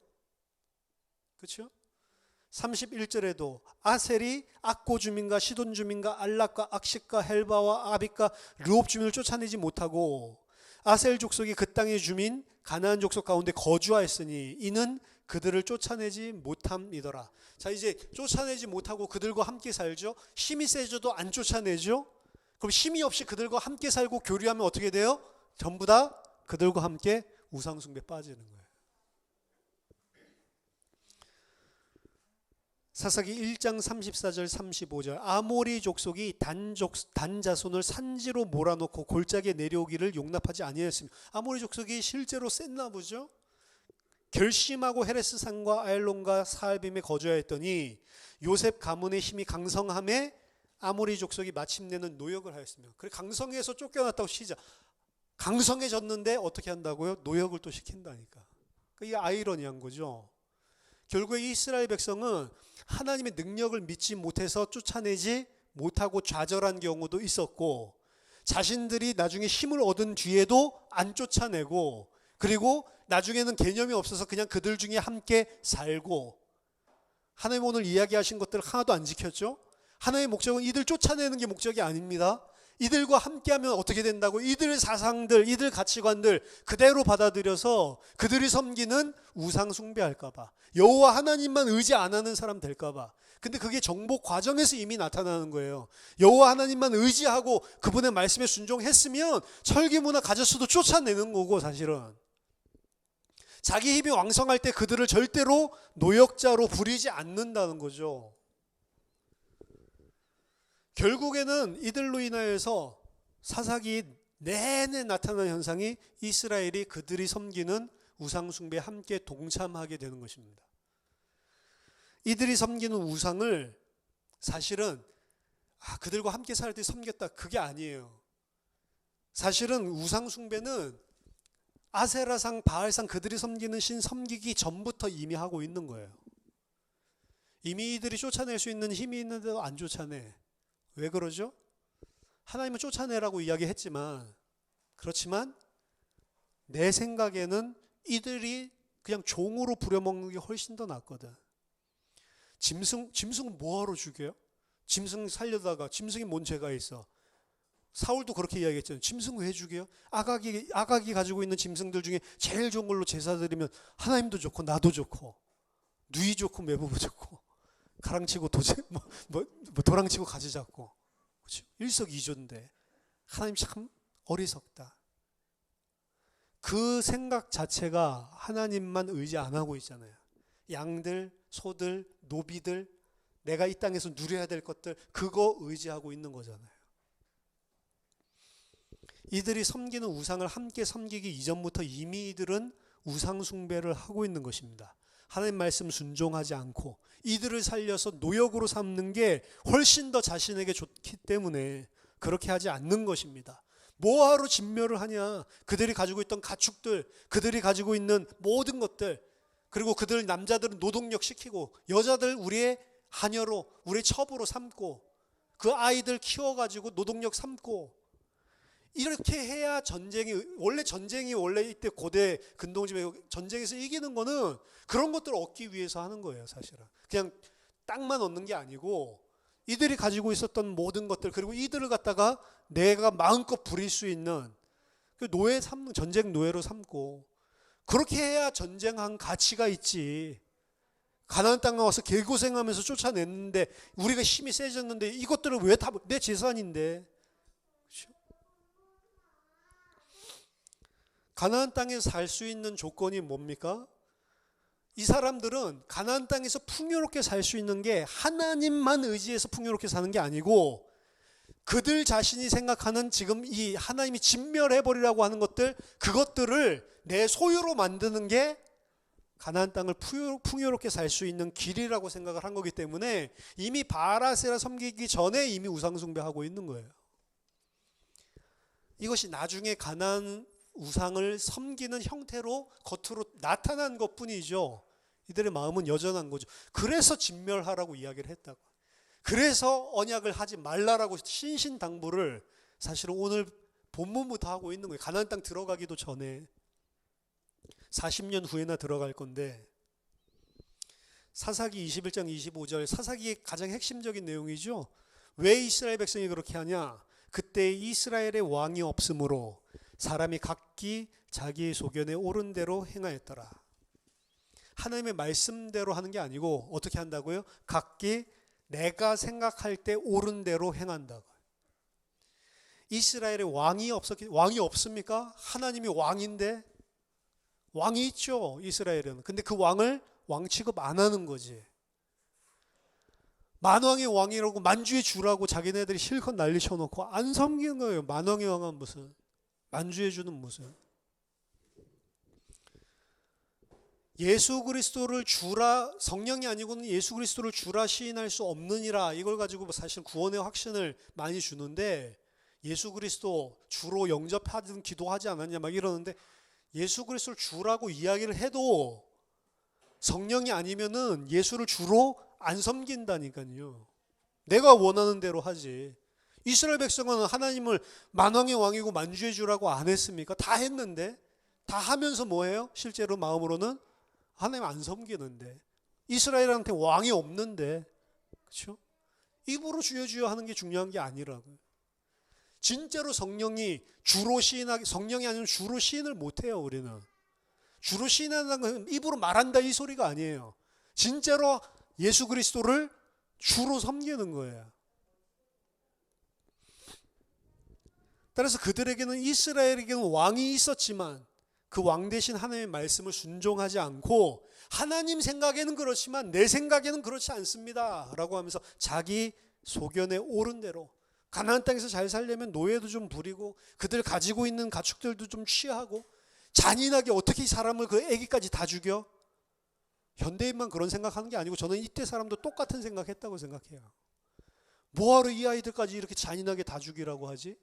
그렇죠? 31절에도 아셀이 악고 주민과 시돈 주민과 알락과 악식과 헬바와 아빅과 르옵 주민을 쫓아내지 못하고 아셀 족속이 그 땅의 주민 가나안 족속 가운데 거주하였으니 이는 그들을 쫓아내지 못함이더라. 자, 이제 쫓아내지 못하고 그들과 함께 살죠. 힘이 세져도 안 쫓아내죠. 그럼 힘이 없이 그들과 함께 살고 교류하면 어떻게 돼요? 전부 다 그들과 함께 우상숭배 빠지는 거예요. 사사기 1장 34절 35절 아모리 족속이 단 자손을 산지로 몰아놓고 골짜기에 내려오기를 용납하지 아니하였으며 아모리 족속이 실제로 셌나 보죠. 결심하고 헤레스산과 아엘론과 사알빔에 거주하였더니 요셉 가문의 힘이 강성함에 아모리 족속이 마침내는 노역을 하였으며, 그래 강성해서 쫓겨났다고 시작. 강성해졌는데 어떻게 한다고요? 노역을 또 시킨다니까. 이게 아이러니한 거죠. 결국에 이스라엘 백성은 하나님의 능력을 믿지 못해서 쫓아내지 못하고 좌절한 경우도 있었고, 자신들이 나중에 힘을 얻은 뒤에도 안 쫓아내고, 그리고 나중에는 개념이 없어서 그냥 그들 중에 함께 살고, 하나님 오늘 이야기하신 것들 하나도 안 지켰죠. 하나님의 목적은 이들 쫓아내는 게 목적이 아닙니다. 이들과 함께하면 어떻게 된다고? 이들의 사상들, 이들 가치관들 그대로 받아들여서 그들이 섬기는 우상 숭배할까봐, 여호와 하나님만 의지 안 하는 사람 될까봐. 근데 그게 정복 과정에서 이미 나타나는 거예요. 여호와 하나님만 의지하고 그분의 말씀에 순종했으면 설계문화 가졌어도 쫓아내는 거고, 사실은 자기 힘이 왕성할 때 그들을 절대로 노역자로 부리지 않는다는 거죠. 결국에는 이들로 인하여서 사사기 내내 나타나는 현상이 이스라엘이 그들이 섬기는 우상숭배에 함께 동참하게 되는 것입니다. 이들이 섬기는 우상을 사실은 그들과 함께 살 때 섬겼다, 그게 아니에요. 사실은 우상숭배는 아세라상, 바알상, 그들이 섬기는 신 섬기기 전부터 이미 하고 있는 거예요. 이미 이들이 쫓아낼 수 있는 힘이 있는데도 안 쫓아내. 왜 그러죠? 하나님은 쫓아내라고 이야기했지만, 그렇지만 내 생각에는 이들이 그냥 종으로 부려먹는 게 훨씬 더 낫거든. 짐승은 뭐하러 죽여요? 짐승 살려다가 짐승이 뭔 죄가 있어? 사울도 그렇게 이야기했잖아요. 짐승 왜 죽여요? 아각이 가지고 있는 짐승들 중에 제일 좋은 걸로 제사 드리면 하나님도 좋고 나도 좋고 누이 좋고 매부부 좋고 가랑치고 도랑치고 가지 잡고, 그렇죠? 일석이조인데 하나님 참 어리석다. 그 생각 자체가 하나님만 의지 안 하고 있잖아요. 양들, 소들, 노비들, 내가 이 땅에서 누려야 될 것들, 그거 의지하고 있는 거잖아요. 이들이 섬기는 우상을 함께 섬기기 이전부터 이미 이들은 우상 숭배를 하고 있는 것입니다. 하나님 말씀 순종하지 않고 이들을 살려서 노역으로 삼는 게 훨씬 더 자신에게 좋기 때문에 그렇게 하지 않는 것입니다. 뭐하러 진멸을 하냐? 그들이 가지고 있던 가축들, 그들이 가지고 있는 모든 것들, 그리고 그들 남자들은 노동력 시키고 여자들 우리의 하녀로, 우리의 첩으로 삼고 그 아이들 키워가지고 노동력 삼고, 이렇게 해야 전쟁이 원래 이때 고대 근동집에 전쟁에서 이기는 거는 그런 것들을 얻기 위해서 하는 거예요. 사실은 그냥 땅만 얻는 게 아니고 이들이 가지고 있었던 모든 것들, 그리고 이들을 갖다가 내가 마음껏 부릴 수 있는 그 노예 삼는, 전쟁 노예로 삼고, 그렇게 해야 전쟁한 가치가 있지. 가나안 땅에 와서 개고생하면서 쫓아냈는데 우리가 힘이 세졌는데 이것들을 왜 다 내 재산인데. 그렇죠? 가나안 땅에서 살 수 있는 조건이 뭡니까? 이 사람들은 가나안 땅에서 풍요롭게 살 수 있는 게 하나님만 의지해서 풍요롭게 사는 게 아니고, 그들 자신이 생각하는 지금 이 하나님이 진멸해버리라고 하는 것들, 그것들을 내 소유로 만드는 게 가나안 땅을 풍요롭게 살 수 있는 길이라고 생각을 한 거기 때문에 이미 바알아세라 섬기기 전에 이미 우상 숭배하고 있는 거예요. 이것이 나중에 가나안 우상을 섬기는 형태로 겉으로 나타난 것뿐이죠. 이들의 마음은 여전한 거죠. 그래서 진멸하라고 이야기를 했다고. 그래서 언약을 하지 말라라고 신신당부를 사실은 오늘 본문부터 하고 있는 거예요. 가나안 땅 들어가기도 전에 40년 후에나 들어갈 건데, 사사기 21장 25절, 사사기의 가장 핵심적인 내용이죠. 왜 이스라엘 백성이 그렇게 하냐? 그때 이스라엘의 왕이 없으므로 사람이 각기 자기의 소견에 옳은 대로 행하였더라. 하나님의 말씀대로 하는 게 아니고 어떻게 한다고요? 각기 내가 생각할 때 옳은 대로 행한다고. 이스라엘의 왕이 없습니까? 하나님이 왕인데. 왕이 있죠, 이스라엘은. 근데 그 왕을 왕 취급 안 하는 거지. 만왕의 왕이라고 만주의 주라고 자기네들이 실컷 난리 쳐놓고 안 섬기는 거예요. 만왕의 왕은 무슨, 만주의 주는 무슨. 예수 그리스도를 주라, 성령이 아니고는 예수 그리스도를 주라 시인할 수 없느니라, 이걸 가지고 사실 구원의 확신을 많이 주는데, 예수 그리스도 주로 영접하든 기도하지 않았냐 막 이러는데, 예수 그리스도를 주라고 이야기를 해도 성령이 아니면은 예수를 주로 안 섬긴다니까요. 내가 원하는 대로 하지. 이스라엘 백성은 하나님을 만왕의 왕이고 만주의 주라고 안 했습니까? 다 했는데. 다 하면서 뭐예요? 실제로 마음으로는 하나님 안 섬기는데. 이스라엘한테 왕이 없는데. 그렇죠? 입으로 주여 주여 하는 게 중요한 게 아니라고요. 진짜로 성령이 주로 시인하기, 성령이 아니면 주로 시인을 못해요. 우리는 주로 시인하는 건 입으로 말한다 이 소리가 아니에요. 진짜로 예수 그리스도를 주로 섬기는 거예요. 따라서 그들에게는, 이스라엘에게는 왕이 있었지만 그 왕 대신 하나님의 말씀을 순종하지 않고, 하나님 생각에는 그렇지만 내 생각에는 그렇지 않습니다 라고 하면서 자기 소견에 옳은 대로, 가나안 땅에서 잘 살려면 노예도 좀 부리고 그들 가지고 있는 가축들도 좀 취하고, 잔인하게 어떻게 이 사람을, 그 애기까지 다 죽여? 현대인만 그런 생각하는 게 아니고 저는 이때 사람도 똑같은 생각했다고 생각해요. 뭐하러 이 아이들까지 이렇게 잔인하게 다 죽이라고 하지?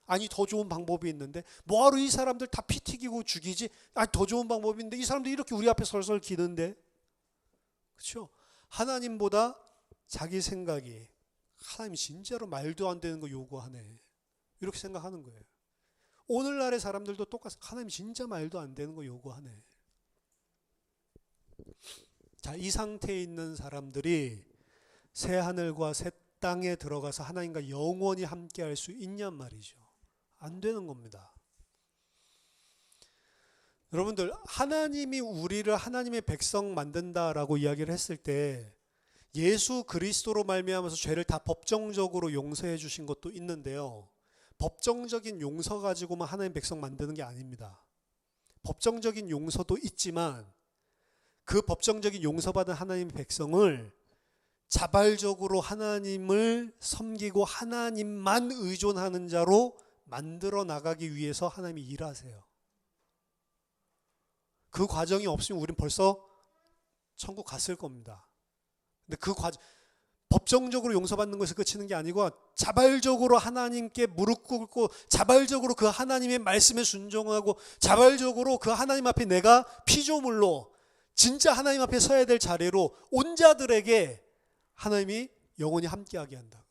아니 더 좋은 방법이 있는데. 뭐하러 이 사람들 다 피 튀기고 죽이지? 아니 더 좋은 방법이 있는데. 이 사람들이 이렇게 우리 앞에 설설 기는데. 그렇죠? 하나님보다 자기 생각이, 하나님 진짜로 말도 안 되는 거 요구하네, 이렇게 생각하는 거예요. 오늘날의 사람들도 똑같아. 하나님 진짜 말도 안 되는 거 요구하네. 자, 이 상태에 있는 사람들이 새 하늘과 새 땅에 들어가서 하나님과 영원히 함께 할 수 있냔 말이죠. 안 되는 겁니다. 여러분들, 하나님이 우리를 하나님의 백성 만든다라고 이야기를 했을 때 예수 그리스도로 말미암아서 죄를 다 법정적으로 용서해 주신 것도 있는데요. 법정적인 용서 가지고만 하나님 백성 만드는 게 아닙니다. 법정적인 용서도 있지만 그 법정적인 용서받은 하나님의 백성을 자발적으로 하나님을 섬기고 하나님만 의존하는 자로 만들어 나가기 위해서 하나님이 일하세요. 그 과정이 없으면 우린 벌써 천국 갔을 겁니다. 근데 그 과정, 법정적으로 용서받는 것에 그치는 게 아니고 자발적으로 하나님께 무릎 꿇고 자발적으로 그 하나님의 말씀에 순종하고 자발적으로 그 하나님 앞에 내가 피조물로 진짜 하나님 앞에 서야 될 자리로 온 자들에게 하나님이 영원히 함께하게 한다.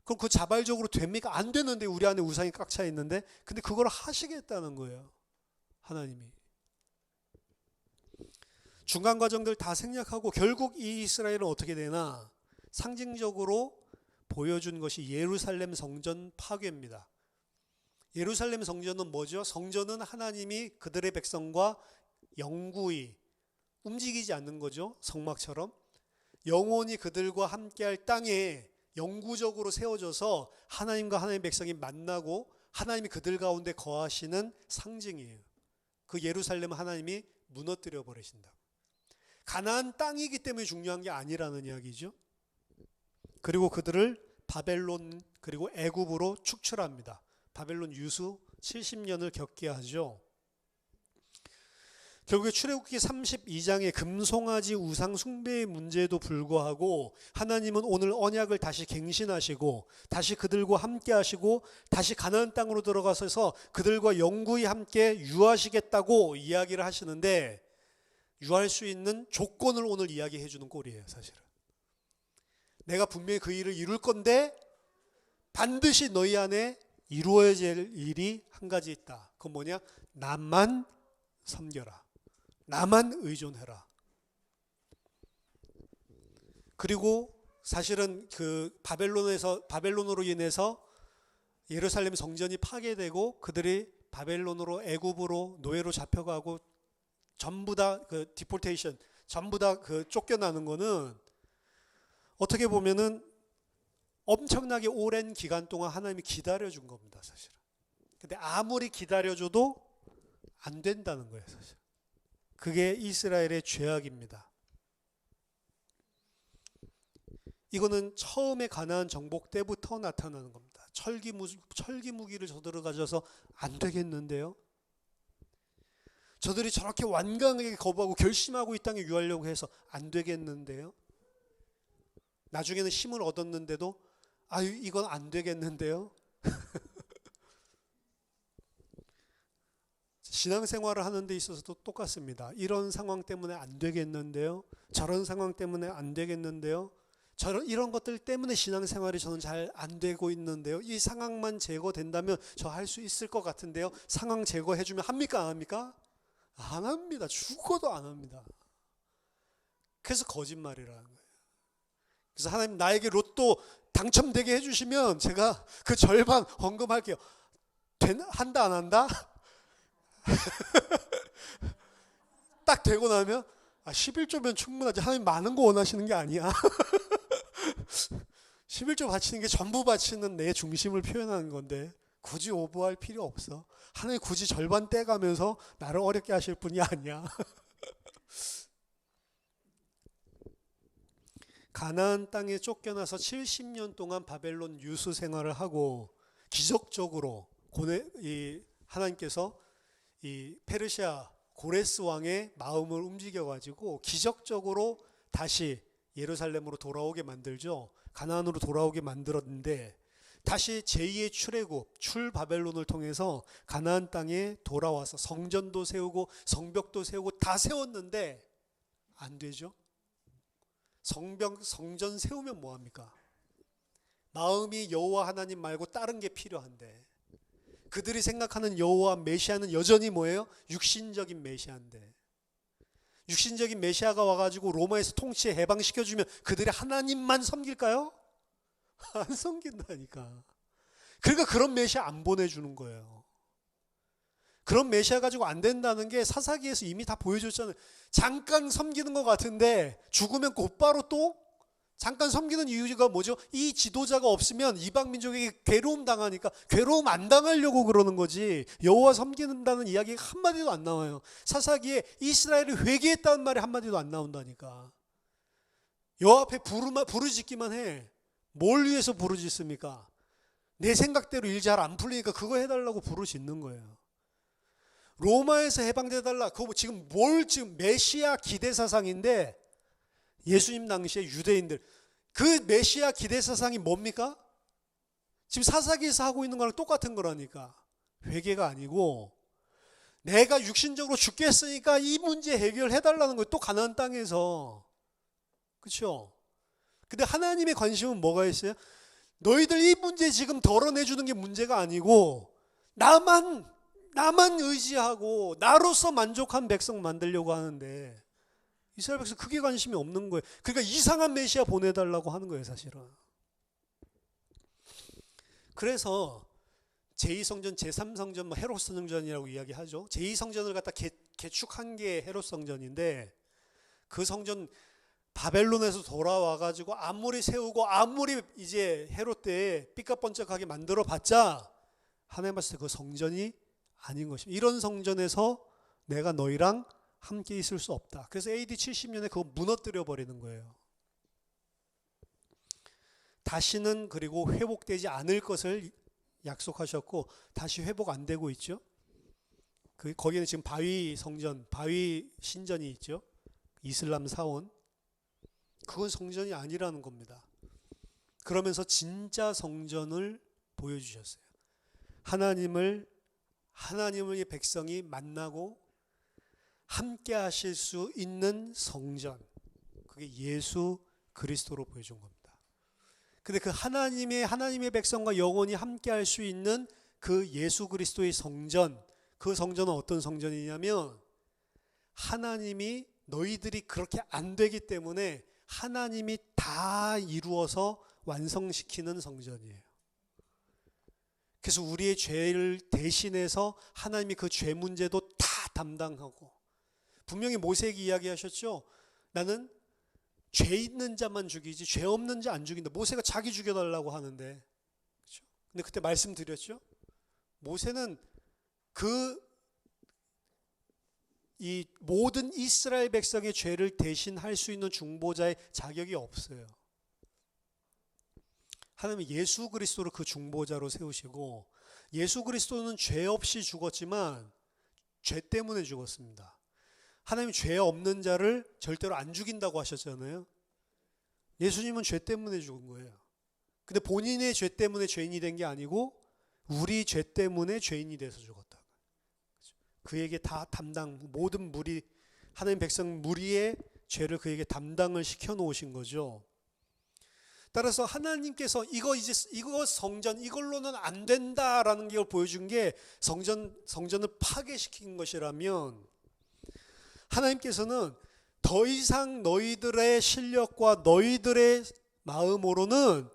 그럼 그 자발적으로 됩니까? 안 되는데, 우리 안에 우상이 꽉 차 있는데. 근데 그걸 하시겠다는 거예요, 하나님이. 중간 과정들 다 생략하고 결국 이 이스라엘은 어떻게 되나? 상징적으로 보여준 것이 예루살렘 성전 파괴입니다. 예루살렘 성전은 뭐죠? 성전은 하나님이 그들의 백성과 영구히 움직이지 않는 거죠. 성막처럼. 영원히 그들과 함께할 땅에 영구적으로 세워져서 하나님과 하나님의 백성이 만나고 하나님이 그들 가운데 거하시는 상징이에요. 그 예루살렘은 하나님이 무너뜨려 버리신다. 가나안 땅이기 때문에 중요한 게 아니라는 이야기죠. 그리고 그들을 바벨론 그리고 애굽으로 축출합니다. 바벨론 유수 70년을 겪게 하죠. 결국에 출애굽기 32장의 금송아지 우상 숭배의 문제에도 불구하고 하나님은 오늘 언약을 다시 갱신하시고 다시 그들과 함께 하시고 다시 가나안 땅으로 들어가셔서 그들과 영구히 함께 유하시겠다고 이야기를 하시는데 유할 수 있는 조건을 오늘 이야기해 주는 꼴이에요. 사실은 내가 분명히 그 일을 이룰 건데 반드시 너희 안에 이루어질 일이 한 가지 있다. 그건 뭐냐? 나만 섬겨라. 나만 의존해라. 그리고 사실은 그 바벨론으로 인해서 예루살렘 성전이 파괴되고 그들이 바벨론으로 애굽으로 노예로 잡혀가고 전부 다 그 디포테이션, 전부 다 그 쫓겨나는 거는 어떻게 보면은 엄청나게 오랜 기간 동안 하나님이 기다려준 겁니다, 사실은. 근데 아무리 기다려줘도 안 된다는 거예요, 사실. 그게 이스라엘의 죄악입니다. 이거는 처음에 가나안 정복 때부터 나타나는 겁니다. 철기 무기를 저들을 가져서 안 되겠는데요. 저들이 저렇게 완강하게 거부하고 결심하고 이 땅에 유하려고 해서 안 되겠는데요. 나중에는 힘을 얻었는데도 아유 이건 안 되겠는데요. 신앙생활을 하는 데 있어서도 똑같습니다. 이런 상황 때문에 안 되겠는데요. 저런 상황 때문에 안 되겠는데요. 이런 것들 때문에 신앙생활이 저는 잘 안 되고 있는데요. 이 상황만 제거된다면 저 할 수 있을 것 같은데요. 상황 제거해주면 합니까? 안 합니까? 안 합니다. 죽어도 안 합니다. 그래서 거짓말이라는 거예요. 그래서 하나님 나에게 로또 당첨되게 해주시면 제가 그 절반 헌금할게요. 한다 안 한다? 딱 되고 나면 11조면 충분하지. 하나님 많은 거 원하시는 게 아니야. 11조 바치는 게 전부 바치는 내 중심을 표현하는 건데 굳이 오버할 필요 없어. 하나님 굳이 절반 떼가면서 나를 어렵게 하실 분이 아니야. 가나안 땅에 쫓겨나서 70년 동안 바벨론 유수 생활을 하고 기적적으로 하나님께서 이 페르시아 고레스 왕의 마음을 움직여가지고 기적적으로 다시 예루살렘으로 돌아오게 만들죠. 가나안으로 돌아오게 만들었는데 다시 제2의 출애굽, 출바벨론을 통해서 가나안 땅에 돌아와서 성전도 세우고 성벽도 세우고 다 세웠는데 안 되죠. 성전 세우면 뭐합니까? 마음이 여호와 하나님 말고 다른 게 필요한데 그들이 생각하는 여호와 메시아는 여전히 뭐예요? 육신적인 메시아인데 육신적인 메시아가 와가지고 로마에서 통치에 해방시켜주면 그들이 하나님만 섬길까요? 안 섬긴다니까. 그러니까 그런 메시아 안 보내주는 거예요. 그런 메시아 가지고 안 된다는 게 사사기에서 이미 다 보여줬잖아요. 잠깐 섬기는 것 같은데 죽으면 곧바로 또 잠깐 섬기는 이유가 뭐죠? 이 지도자가 없으면 이방 민족에게 괴로움 당하니까 괴로움 안 당하려고 그러는 거지. 여호와 섬기는다는 이야기가 한마디도 안 나와요. 사사기에 이스라엘이 회개했다는 말이 한마디도 안 나온다니까. 여호와 앞에 부르짖기만 해. 뭘 위해서 부르짖습니까? 내 생각대로 일 잘 안 풀리니까 그거 해달라고 부르짖는 거예요. 로마에서 해방돼달라. 그거 지금 메시아 기대 사상인데 예수님 당시에 유대인들 그 메시아 기대 사상이 뭡니까? 지금 사사기에서 하고 있는 거랑 똑같은 거라니까. 회개가 아니고 내가 육신적으로 죽겠으니까 이 문제 해결해달라는 거예요. 또 가나안 땅에서. 그렇죠? 근데 하나님의 관심은 뭐가 있어요? 너희들 이 문제 지금 덜어내주는 게 문제가 아니고 나만 의지하고 나로서 만족한 백성 만들려고 하는데 이스라엘 백성 그게 관심이 없는 거예요. 그러니까 이상한 메시아 보내달라고 하는 거예요, 사실은. 그래서 제2성전, 제3성전, 뭐 헤롯 성전이라고 이야기하죠. 제2성전을 갖다 개축한 게 헤롯 성전인데, 그 성전 바벨론에서 돌아와 가지고 아무리 세우고 아무리 이제 헤롯 때에 삐까번쩍하게 만들어 봤자 하나님 봤을 때 그 성전이 아닌 것입니다. 이런 성전에서 내가 너희랑 함께 있을 수 없다. 그래서 AD 70년에 그거 무너뜨려 버리는 거예요. 다시는 그리고 회복되지 않을 것을 약속하셨고 다시 회복 안 되고 있죠. 거기는 지금 바위 성전, 바위 신전이 있죠. 이슬람 사원. 그건 성전이 아니라는 겁니다. 그러면서 진짜 성전을 보여주셨어요. 하나님의 백성이 만나고 함께 하실 수 있는 성전. 그게 예수 그리스도로 보여준 겁니다. 근데 그 하나님의 백성과 영원히 함께 할 수 있는 그 예수 그리스도의 성전, 그 성전은 어떤 성전이냐면 하나님이 너희들이 그렇게 안 되기 때문에 하나님이 다 이루어서 완성시키는 성전이에요. 그래서 우리의 죄를 대신해서 하나님이 그 죄 문제도 다 담당하고, 분명히 모세에게 이야기하셨죠. 나는 죄 있는 자만 죽이지 죄 없는 자 안 죽인다. 모세가 자기 죽여달라고 하는데, 그렇죠? 근데 그때 말씀드렸죠. 모세는 이 모든 이스라엘 백성의 죄를 대신할 수 있는 중보자의 자격이 없어요. 하나님은 예수 그리스도를 그 중보자로 세우시고, 예수 그리스도는 죄 없이 죽었지만 죄 때문에 죽었습니다. 하나님 죄 없는 자를 절대로 안 죽인다고 하셨잖아요. 예수님은 죄 때문에 죽은 거예요. 근데 본인의 죄 때문에 죄인이 된 게 아니고 우리 죄 때문에 죄인이 돼서 죽었다. 그에게 다 모든 하나님 백성 무리의 죄를 그에게 담당을 시켜 놓으신 거죠. 따라서 하나님께서 이거 성전 이걸로는 안 된다라는 걸 보여준 게 성전을 파괴시킨 것이라면, 하나님께서는 더 이상 너희들의 실력과 너희들의 마음으로는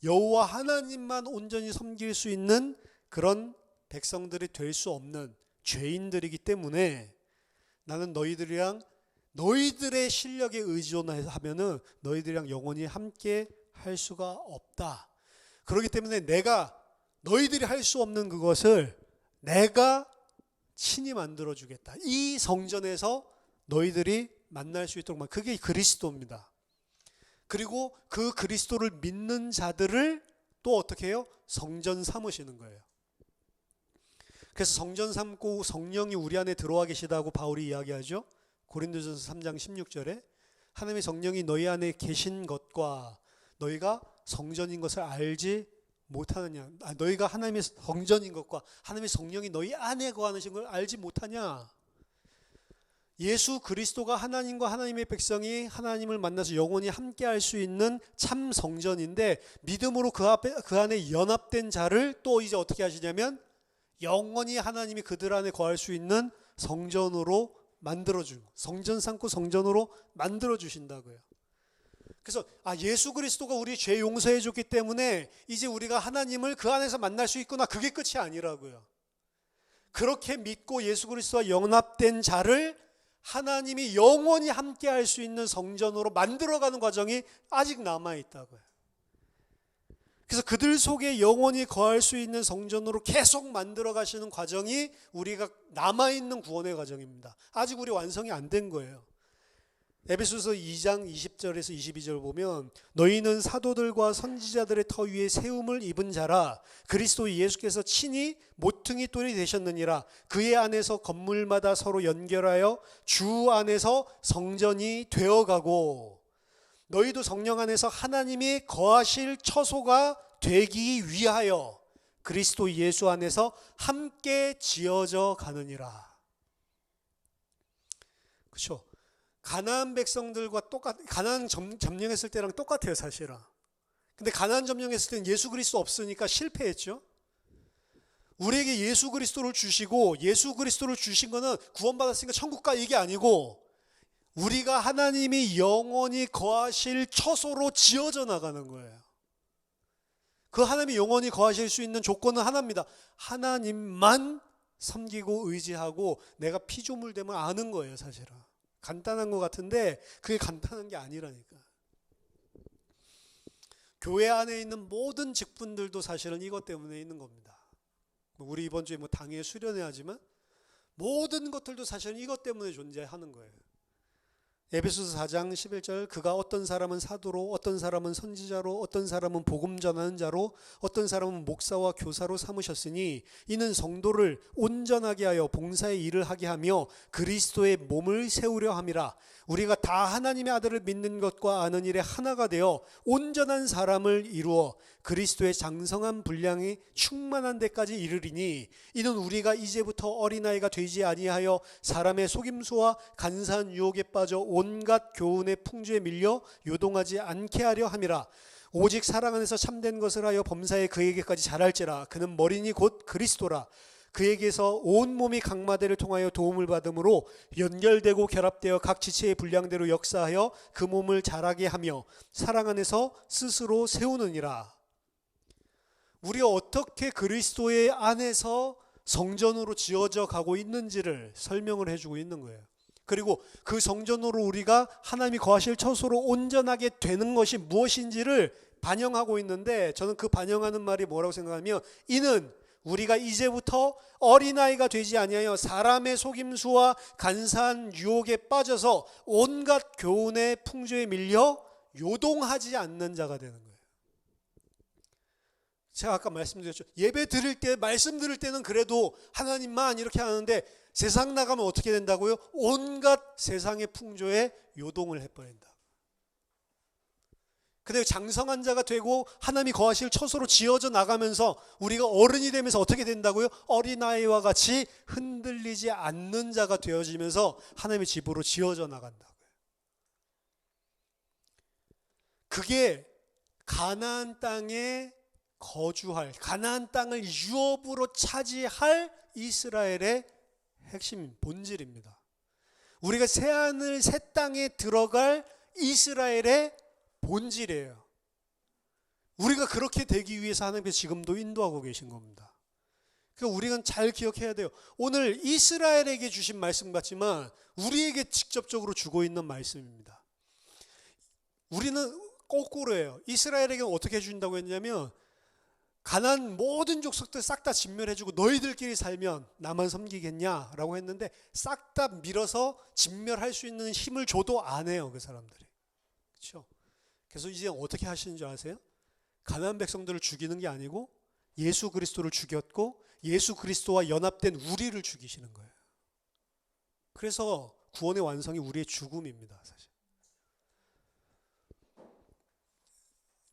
여호와 하나님만 온전히 섬길 수 있는 그런 백성들이 될 수 없는 죄인들이기 때문에, 나는 너희들의 실력에 의존하면은 너희들이랑 영원히 함께 할 수가 없다. 그렇기 때문에 내가 너희들이 할 수 없는 그것을 내가 친히 만들어 주겠다. 이 성전에서 너희들이 만날 수 있도록, 그게 그리스도입니다. 그리고 그 그리스도를 믿는 자들을 또 어떻게 해요? 성전 삼으시는 거예요. 그래서 성전 삼고 성령이 우리 안에 들어와 계시다고 바울이 이야기하죠. 고린도전서 3장 16절에 하나님의 성령이 너희 안에 계신 것과 너희가 성전인 것을 알지 못하느냐. 너희가 하나님의 성전인 것과 하나님의 성령이 너희 안에 거하는 걸 알지 못하냐. 예수 그리스도가 하나님과 하나님의 백성이 하나님을 만나서 영원히 함께 할 수 있는 참 성전인데, 믿음으로 그 안에 연합된 자를 또 이제 어떻게 하시냐면 영원히 하나님이 그들 안에 거할 수 있는 성전으로 만들어주고, 성전 삼고 성전으로 만들어주신다고요. 그래서 예수 그리스도가 우리 죄 용서해 줬기 때문에 이제 우리가 하나님을 그 안에서 만날 수 있구나, 그게 끝이 아니라고요. 그렇게 믿고 예수 그리스도와 연합된 자를 하나님이 영원히 함께 할 수 있는 성전으로 만들어가는 과정이 아직 남아있다고요. 그래서 그들 속에 영원히 거할 수 있는 성전으로 계속 만들어 가시는 과정이 우리가 남아있는 구원의 과정입니다. 아직 우리 완성이 안 된 거예요. 에베소서 2장 20절에서 22절 보면, 너희는 사도들과 선지자들의 터 위에 세움을 입은 자라. 그리스도 예수께서 친히 모퉁이 돌이 되셨느니라. 그의 안에서 건물마다 서로 연결하여 주 안에서 성전이 되어가고, 너희도 성령 안에서 하나님이 거하실 처소가 되기 위하여 그리스도 예수 안에서 함께 지어져 가느니라. 그렇죠? 가나안 백성들과 가나안 점령했을 때랑 똑같아요, 사실은. 근데 가나안 점령했을 때는 예수 그리스도 없으니까 실패했죠. 우리에게 예수 그리스도를 주시고, 예수 그리스도를 주신 거는 구원받았으니까 천국 가 이게 아니고, 우리가 하나님이 영원히 거하실 처소로 지어져 나가는 거예요. 그 하나님이 영원히 거하실 수 있는 조건은 하나입니다. 하나님만 섬기고 의지하고 내가 피조물 됨을 아는 거예요. 사실은 간단한 것 같은데 그게 간단한 게 아니라니까. 교회 안에 있는 모든 직분들도 사실은 이것 때문에 있는 겁니다. 우리 이번 주에 당일 수련회 하지만 모든 것들도 사실은 이것 때문에 존재하는 거예요. 에베소서 4장 11절 그가 어떤 사람은 사도로 어떤 사람은 선지자로 어떤 사람은 복음 전하는 자로 어떤 사람은 목사와 교사로 삼으셨으니 이는 성도를 온전하게 하여 봉사의 일을 하게 하며 그리스도의 몸을 세우려 함이라. 우리가 다 하나님의 아들을 믿는 것과 아는 일에 하나가 되어 온전한 사람을 이루어 그리스도의 장성한 분량이 충만한 데까지 이르리니 이는 우리가 이제부터 어린아이가 되지 아니하여 사람의 속임수와 간사한 유혹에 빠져 온갖 교훈의 풍조에 밀려 요동하지 않게 하려 함이라. 오직 사랑 안에서 참된 것을 하여 범사에 그에게까지 자랄지라. 그는 머리니 곧 그리스도라. 그에게서 온 몸이 각 마디를 통하여 도움을 받음으로 연결되고 결합되어 각 지체의 분량대로 역사하여 그 몸을 자라게 하며 사랑 안에서 스스로 세우느니라. 우리가 어떻게 그리스도의 안에서 성전으로 지어져 가고 있는지를 설명을 해주고 있는 거예요. 그리고 그 성전으로 우리가 하나님이 거하실 처소로 온전하게 되는 것이 무엇인지를 반영하고 있는데, 저는 그 반영하는 말이 뭐라고 생각하면, 이는 우리가 이제부터 어린아이가 되지 아니하여 사람의 속임수와 간사한 유혹에 빠져서 온갖 교훈의 풍조에 밀려 요동하지 않는 자가 되는 거예요. 제가 아까 말씀드렸죠. 예배 드릴 때, 말씀 들을 때는 그래도 하나님만 이렇게 하는데 세상 나가면 어떻게 된다고요? 온갖 세상의 풍조에 요동을 해버린다. 근데 장성한 자가 되고 하나님이 거하실 처소로 지어져 나가면서 우리가 어른이 되면서 어떻게 된다고요? 어린아이와 같이 흔들리지 않는 자가 되어지면서 하나님의 집으로 지어져 나간다고요. 그게 가나안 땅에 거주할, 가나안 땅을 유업으로 차지할 이스라엘의 핵심 본질입니다. 우리가 새하늘 새 땅에 들어갈 이스라엘의 본질이에요. 우리가 그렇게 되기 위해서 하나님께서 지금도 인도하고 계신 겁니다. 그러니까 우리가 잘 기억해야 돼요. 오늘 이스라엘에게 주신 말씀 같지만 우리에게 직접적으로 주고 있는 말씀입니다. 우리는 거꾸로예요. 이스라엘에게는 어떻게 해준다고 했냐면, 가나안 모든 족속들 싹 다 진멸해주고 너희들끼리 살면 나만 섬기겠냐라고 했는데, 싹 다 밀어서 진멸할 수 있는 힘을 줘도 안 해요, 그 사람들이. 그렇죠? 그래서 이제 어떻게 하시는 줄 아세요? 가나안 백성들을 죽이는 게 아니고 예수 그리스도를 죽였고 예수 그리스도와 연합된 우리를 죽이시는 거예요. 그래서 구원의 완성이 우리의 죽음입니다, 사실.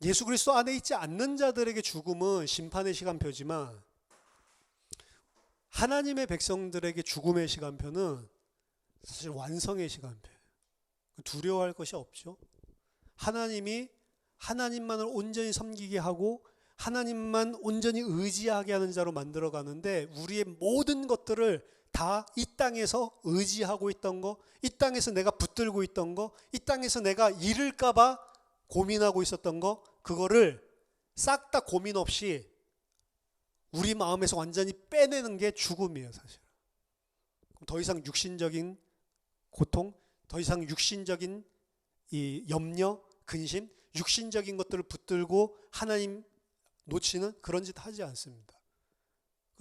예수 그리스도 안에 있지 않는 자들에게 죽음은 심판의 시간표지만, 하나님의 백성들에게 죽음의 시간표는 사실 완성의 시간표예요. 두려워할 것이 없죠. 하나님이 하나님만을 온전히 섬기게 하고 하나님만 온전히 의지하게 하는 자로 만들어 가는데, 우리의 모든 것들을 다 이 땅에서 의지하고 있던 거, 이 땅에서 내가 붙들고 있던 거, 이 땅에서 내가 잃을까 봐 고민하고 있었던 거, 그거를 싹 다 고민 없이 우리 마음에서 완전히 빼내는 게 죽음이에요, 사실. 더 이상 육신적인 고통, 더 이상 육신적인 이 염려, 근심, 육신적인 것들을 붙들고 하나님 놓치는 그런 짓 하지 않습니다.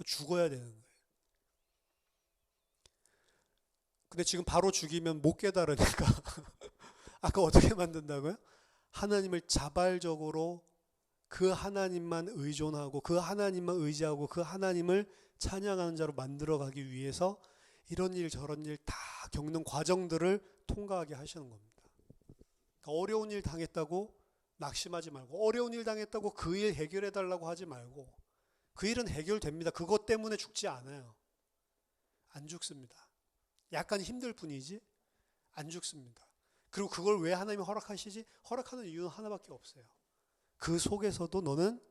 죽어야 되는 거예요. 근데 지금 바로 죽이면 못 깨달으니까 아까 어떻게 만든다고요? 하나님을 자발적으로 그 하나님만 의존하고 그 하나님만 의지하고 그 하나님을 찬양하는 자로 만들어가기 위해서 이런 일 저런 일 다 겪는 과정들을 통과하게 하시는 겁니다. 어려운 일 당했다고 낙심하지 말고, 어려운 일 당했다고 그 일 해결해달라고 하지 말고, 그 일은 해결됩니다. 그것 때문에 죽지 않아요. 안 죽습니다. 약간 힘들 뿐이지 안 죽습니다. 그리고 그걸 왜 하나님이 허락하시지? 허락하는 이유는 하나밖에 없어요. 그 속에서도 너는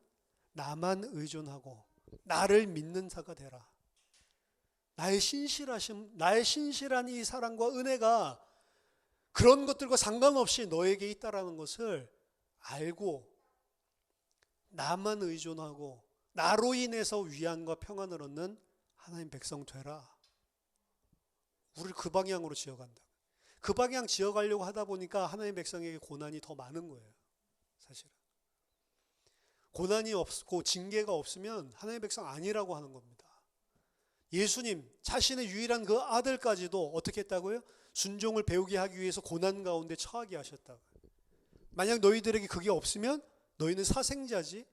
나만 의존하고 나를 믿는 자가 되라. 나의 신실하심, 나의 신실한 이 사랑과 은혜가 그런 것들과 상관없이 너에게 있다라는 것을 알고 나만 의존하고 나로 인해서 위안과 평안을 얻는 하나님 백성 되라. 우리를 그 방향으로 지어간다. 그 방향 지어가려고 하다 보니까 하나님 백성에게 고난이 더 많은 거예요. 사실은. 고난이 없고 징계가 없으면 하나님 백성 아니라고 하는 겁니다. 예수님 자신의 유일한 그 아들까지도 어떻게 했다고요? 순종을 배우게 하기 위해서 고난 가운데 처하게 하셨다고. 만약 너희들에게 그게 없으면 너희는 사생자지,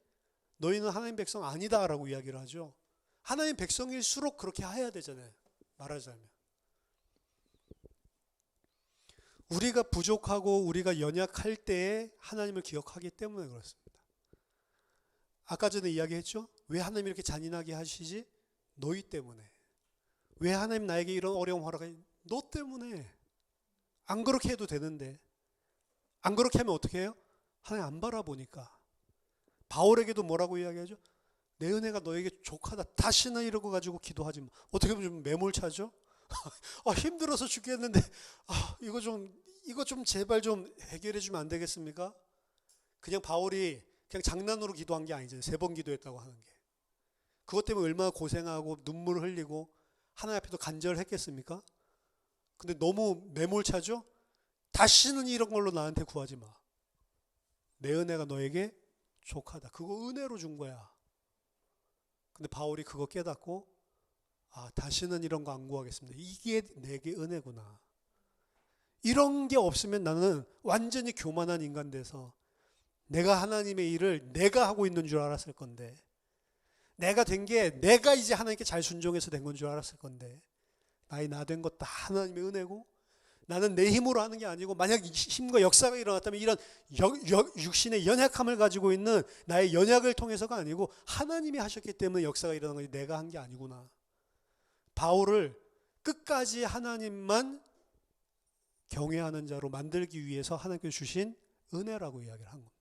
너희는 하나님 백성 아니다라고 이야기를 하죠. 하나님 백성일수록 그렇게 해야 되잖아요. 말하자면. 우리가 부족하고 우리가 연약할 때에 하나님을 기억하기 때문에 그렇습니다. 아까 전에 이야기했죠? 왜 하나님이 이렇게 잔인하게 하시지? 너희 때문에. 왜 하나님 나에게 이런 어려움 허락하지? 너 때문에. 안 그렇게 해도 되는데. 안 그렇게 하면 어떻게 해요? 하나님 안 바라보니까. 바울에게도 뭐라고 이야기하죠? 내 은혜가 너에게 족하다. 다시는 이러고 가지고 기도하지 마. 어떻게 보면 좀 매몰차죠? 힘들어서 죽겠는데 이거 좀 제발 좀 해결해 주면 안 되겠습니까? 그냥 바울이 그냥 장난으로 기도한 게 아니잖아요. 3번 기도했다고 하는 게. 그것 때문에 얼마나 고생하고 눈물을 흘리고 하나님 앞에도 간절했겠습니까? 근데 너무 매몰차죠? 다시는 이런 걸로 나한테 구하지 마. 내 은혜가 너에게 족하다. 그거 은혜로 준 거야. 근데 바울이 그거 깨닫고 다시는 이런 거 안 구하겠습니다. 이게 내게 은혜구나. 이런 게 없으면 나는 완전히 교만한 인간 돼서 내가 하나님의 일을 내가 하고 있는 줄 알았을 건데, 내가 된 게 내가 이제 하나님께 잘 순종해서 된 건 줄 알았을 건데, 나 된 것 다 하나님의 은혜고, 나는 내 힘으로 하는 게 아니고, 만약 힘과 역사가 일어났다면 이런 육신의 연약함을 가지고 있는 나의 연약을 통해서가 아니고 하나님이 하셨기 때문에 역사가 일어난 거지 내가 한 게 아니구나. 바울을 끝까지 하나님만 경외하는 자로 만들기 위해서 하나님께서 주신 은혜라고 이야기를 한 겁니다.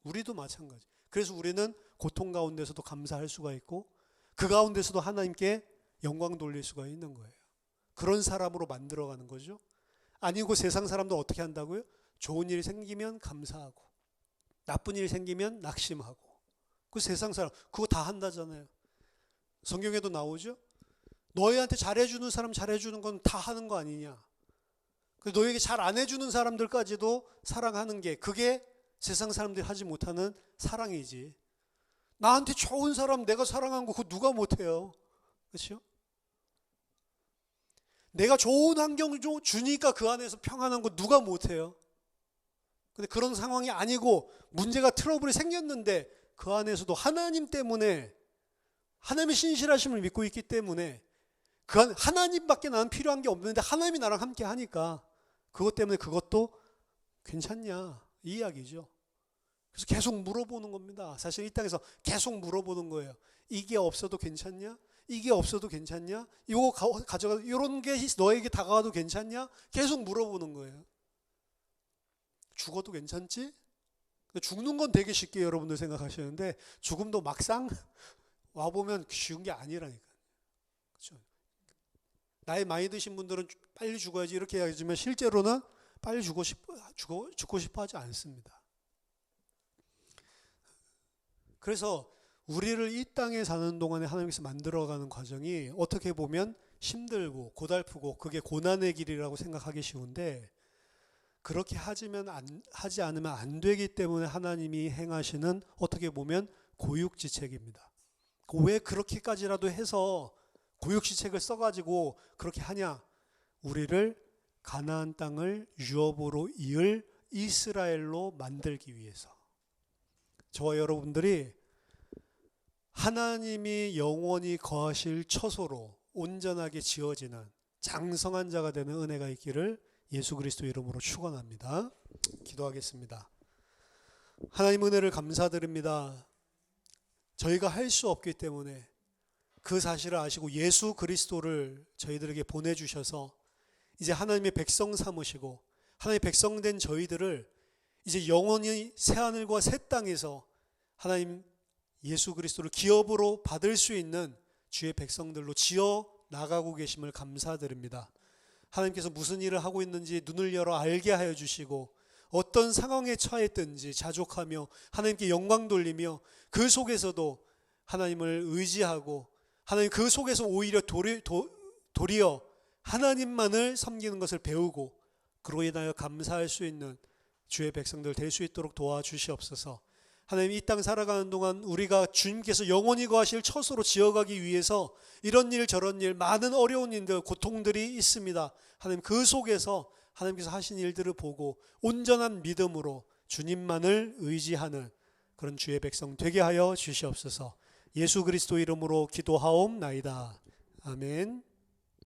우리도 마찬가지. 그래서 우리는 고통 가운데서도 감사할 수가 있고 그 가운데서도 하나님께 영광 돌릴 수가 있는 거예요. 그런 사람으로 만들어가는 거죠. 아니고 세상 사람도 어떻게 한다고요? 좋은 일이 생기면 감사하고 나쁜 일이 생기면 낙심하고. 그 세상 사람 그거 다 한다잖아요. 성경에도 나오죠. 너희한테 잘해주는 사람 잘해주는 건 다 하는 거 아니냐. 너희에게 잘 안 해주는 사람들까지도 사랑하는 게 그게 세상 사람들이 하지 못하는 사랑이지. 나한테 좋은 사람 내가 사랑한 거 그거 누가 못해요. 그렇죠? 내가 좋은 환경을 주니까 그 안에서 평안한 거 누가 못해요. 근데 그런 상황이 아니고 문제가 트러블이 생겼는데 그 안에서도 하나님 때문에 하나님의 신실하심을 믿고 있기 때문에 그 하나님밖에 나는 필요한 게 없는데 하나님이 나랑 함께 하니까 그것 때문에 그것도 괜찮냐 이 이야기죠. 그래서 계속 물어보는 겁니다. 사실 이 땅에서 계속 물어보는 거예요. 이게 없어도 괜찮냐? 이게 없어도 괜찮냐? 이거 가져가 이런 게 너에게 다가와도 괜찮냐? 계속 물어보는 거예요. 죽어도 괜찮지? 죽는 건 되게 쉽게 여러분들 생각하시는데 죽음도 막상 와보면 쉬운 게 아니라니까요. 그렇죠? 나이 많이 드신 분들은 빨리 죽어야지 이렇게 이야기하지만 실제로는 빨리 죽고 싶어 하지 않습니다. 그래서 우리를 이 땅에 사는 동안에 하나님께서 만들어가는 과정이 어떻게 보면 힘들고 고달프고 그게 고난의 길이라고 생각하기 쉬운데 그렇게 하지 않으면 안 되기 때문에 하나님이 행하시는 어떻게 보면 고육지책입니다. 왜 그렇게까지라도 해서 고육지책을 써가지고 그렇게 하냐? 우리를 가나안 땅을 유업으로 이을 이스라엘로 만들기 위해서. 저와 여러분들이 하나님이 영원히 거하실 처소로 온전하게 지어지는 장성한 자가 되는 은혜가 있기를 예수 그리스도 이름으로 축원합니다. 기도하겠습니다. 하나님 은혜를 감사드립니다. 저희가 할 수 없기 때문에 그 사실을 아시고 예수 그리스도를 저희들에게 보내주셔서 이제 하나님의 백성 삼으시고 하나님의 백성 된 저희들을 이제 영원히 새하늘과 새 땅에서 하나님 예수 그리스도를 기업으로 받을 수 있는 주의 백성들로 지어 나가고 계심을 감사드립니다. 하나님께서 무슨 일을 하고 있는지 눈을 열어 알게 하여 주시고 어떤 상황에 처했든지 자족하며 하나님께 영광 돌리며 그 속에서도 하나님을 의지하고 하나님 그 속에서 오히려 도리어 하나님만을 섬기는 것을 배우고 그로 인하여 감사할 수 있는 주의 백성들 될 수 있도록 도와주시옵소서. 하나님 이 땅 살아가는 동안 우리가 주님께서 영원히 거하실 처소로 지어가기 위해서 이런 일 저런 일 많은 어려운 일들 고통들이 있습니다. 하나님 그 속에서 하나님께서 하신 일들을 보고 온전한 믿음으로 주님만을 의지하는 그런 주의 백성 되게 하여 주시옵소서. 예수 그리스도 이름으로 기도하옵나이다. 아멘.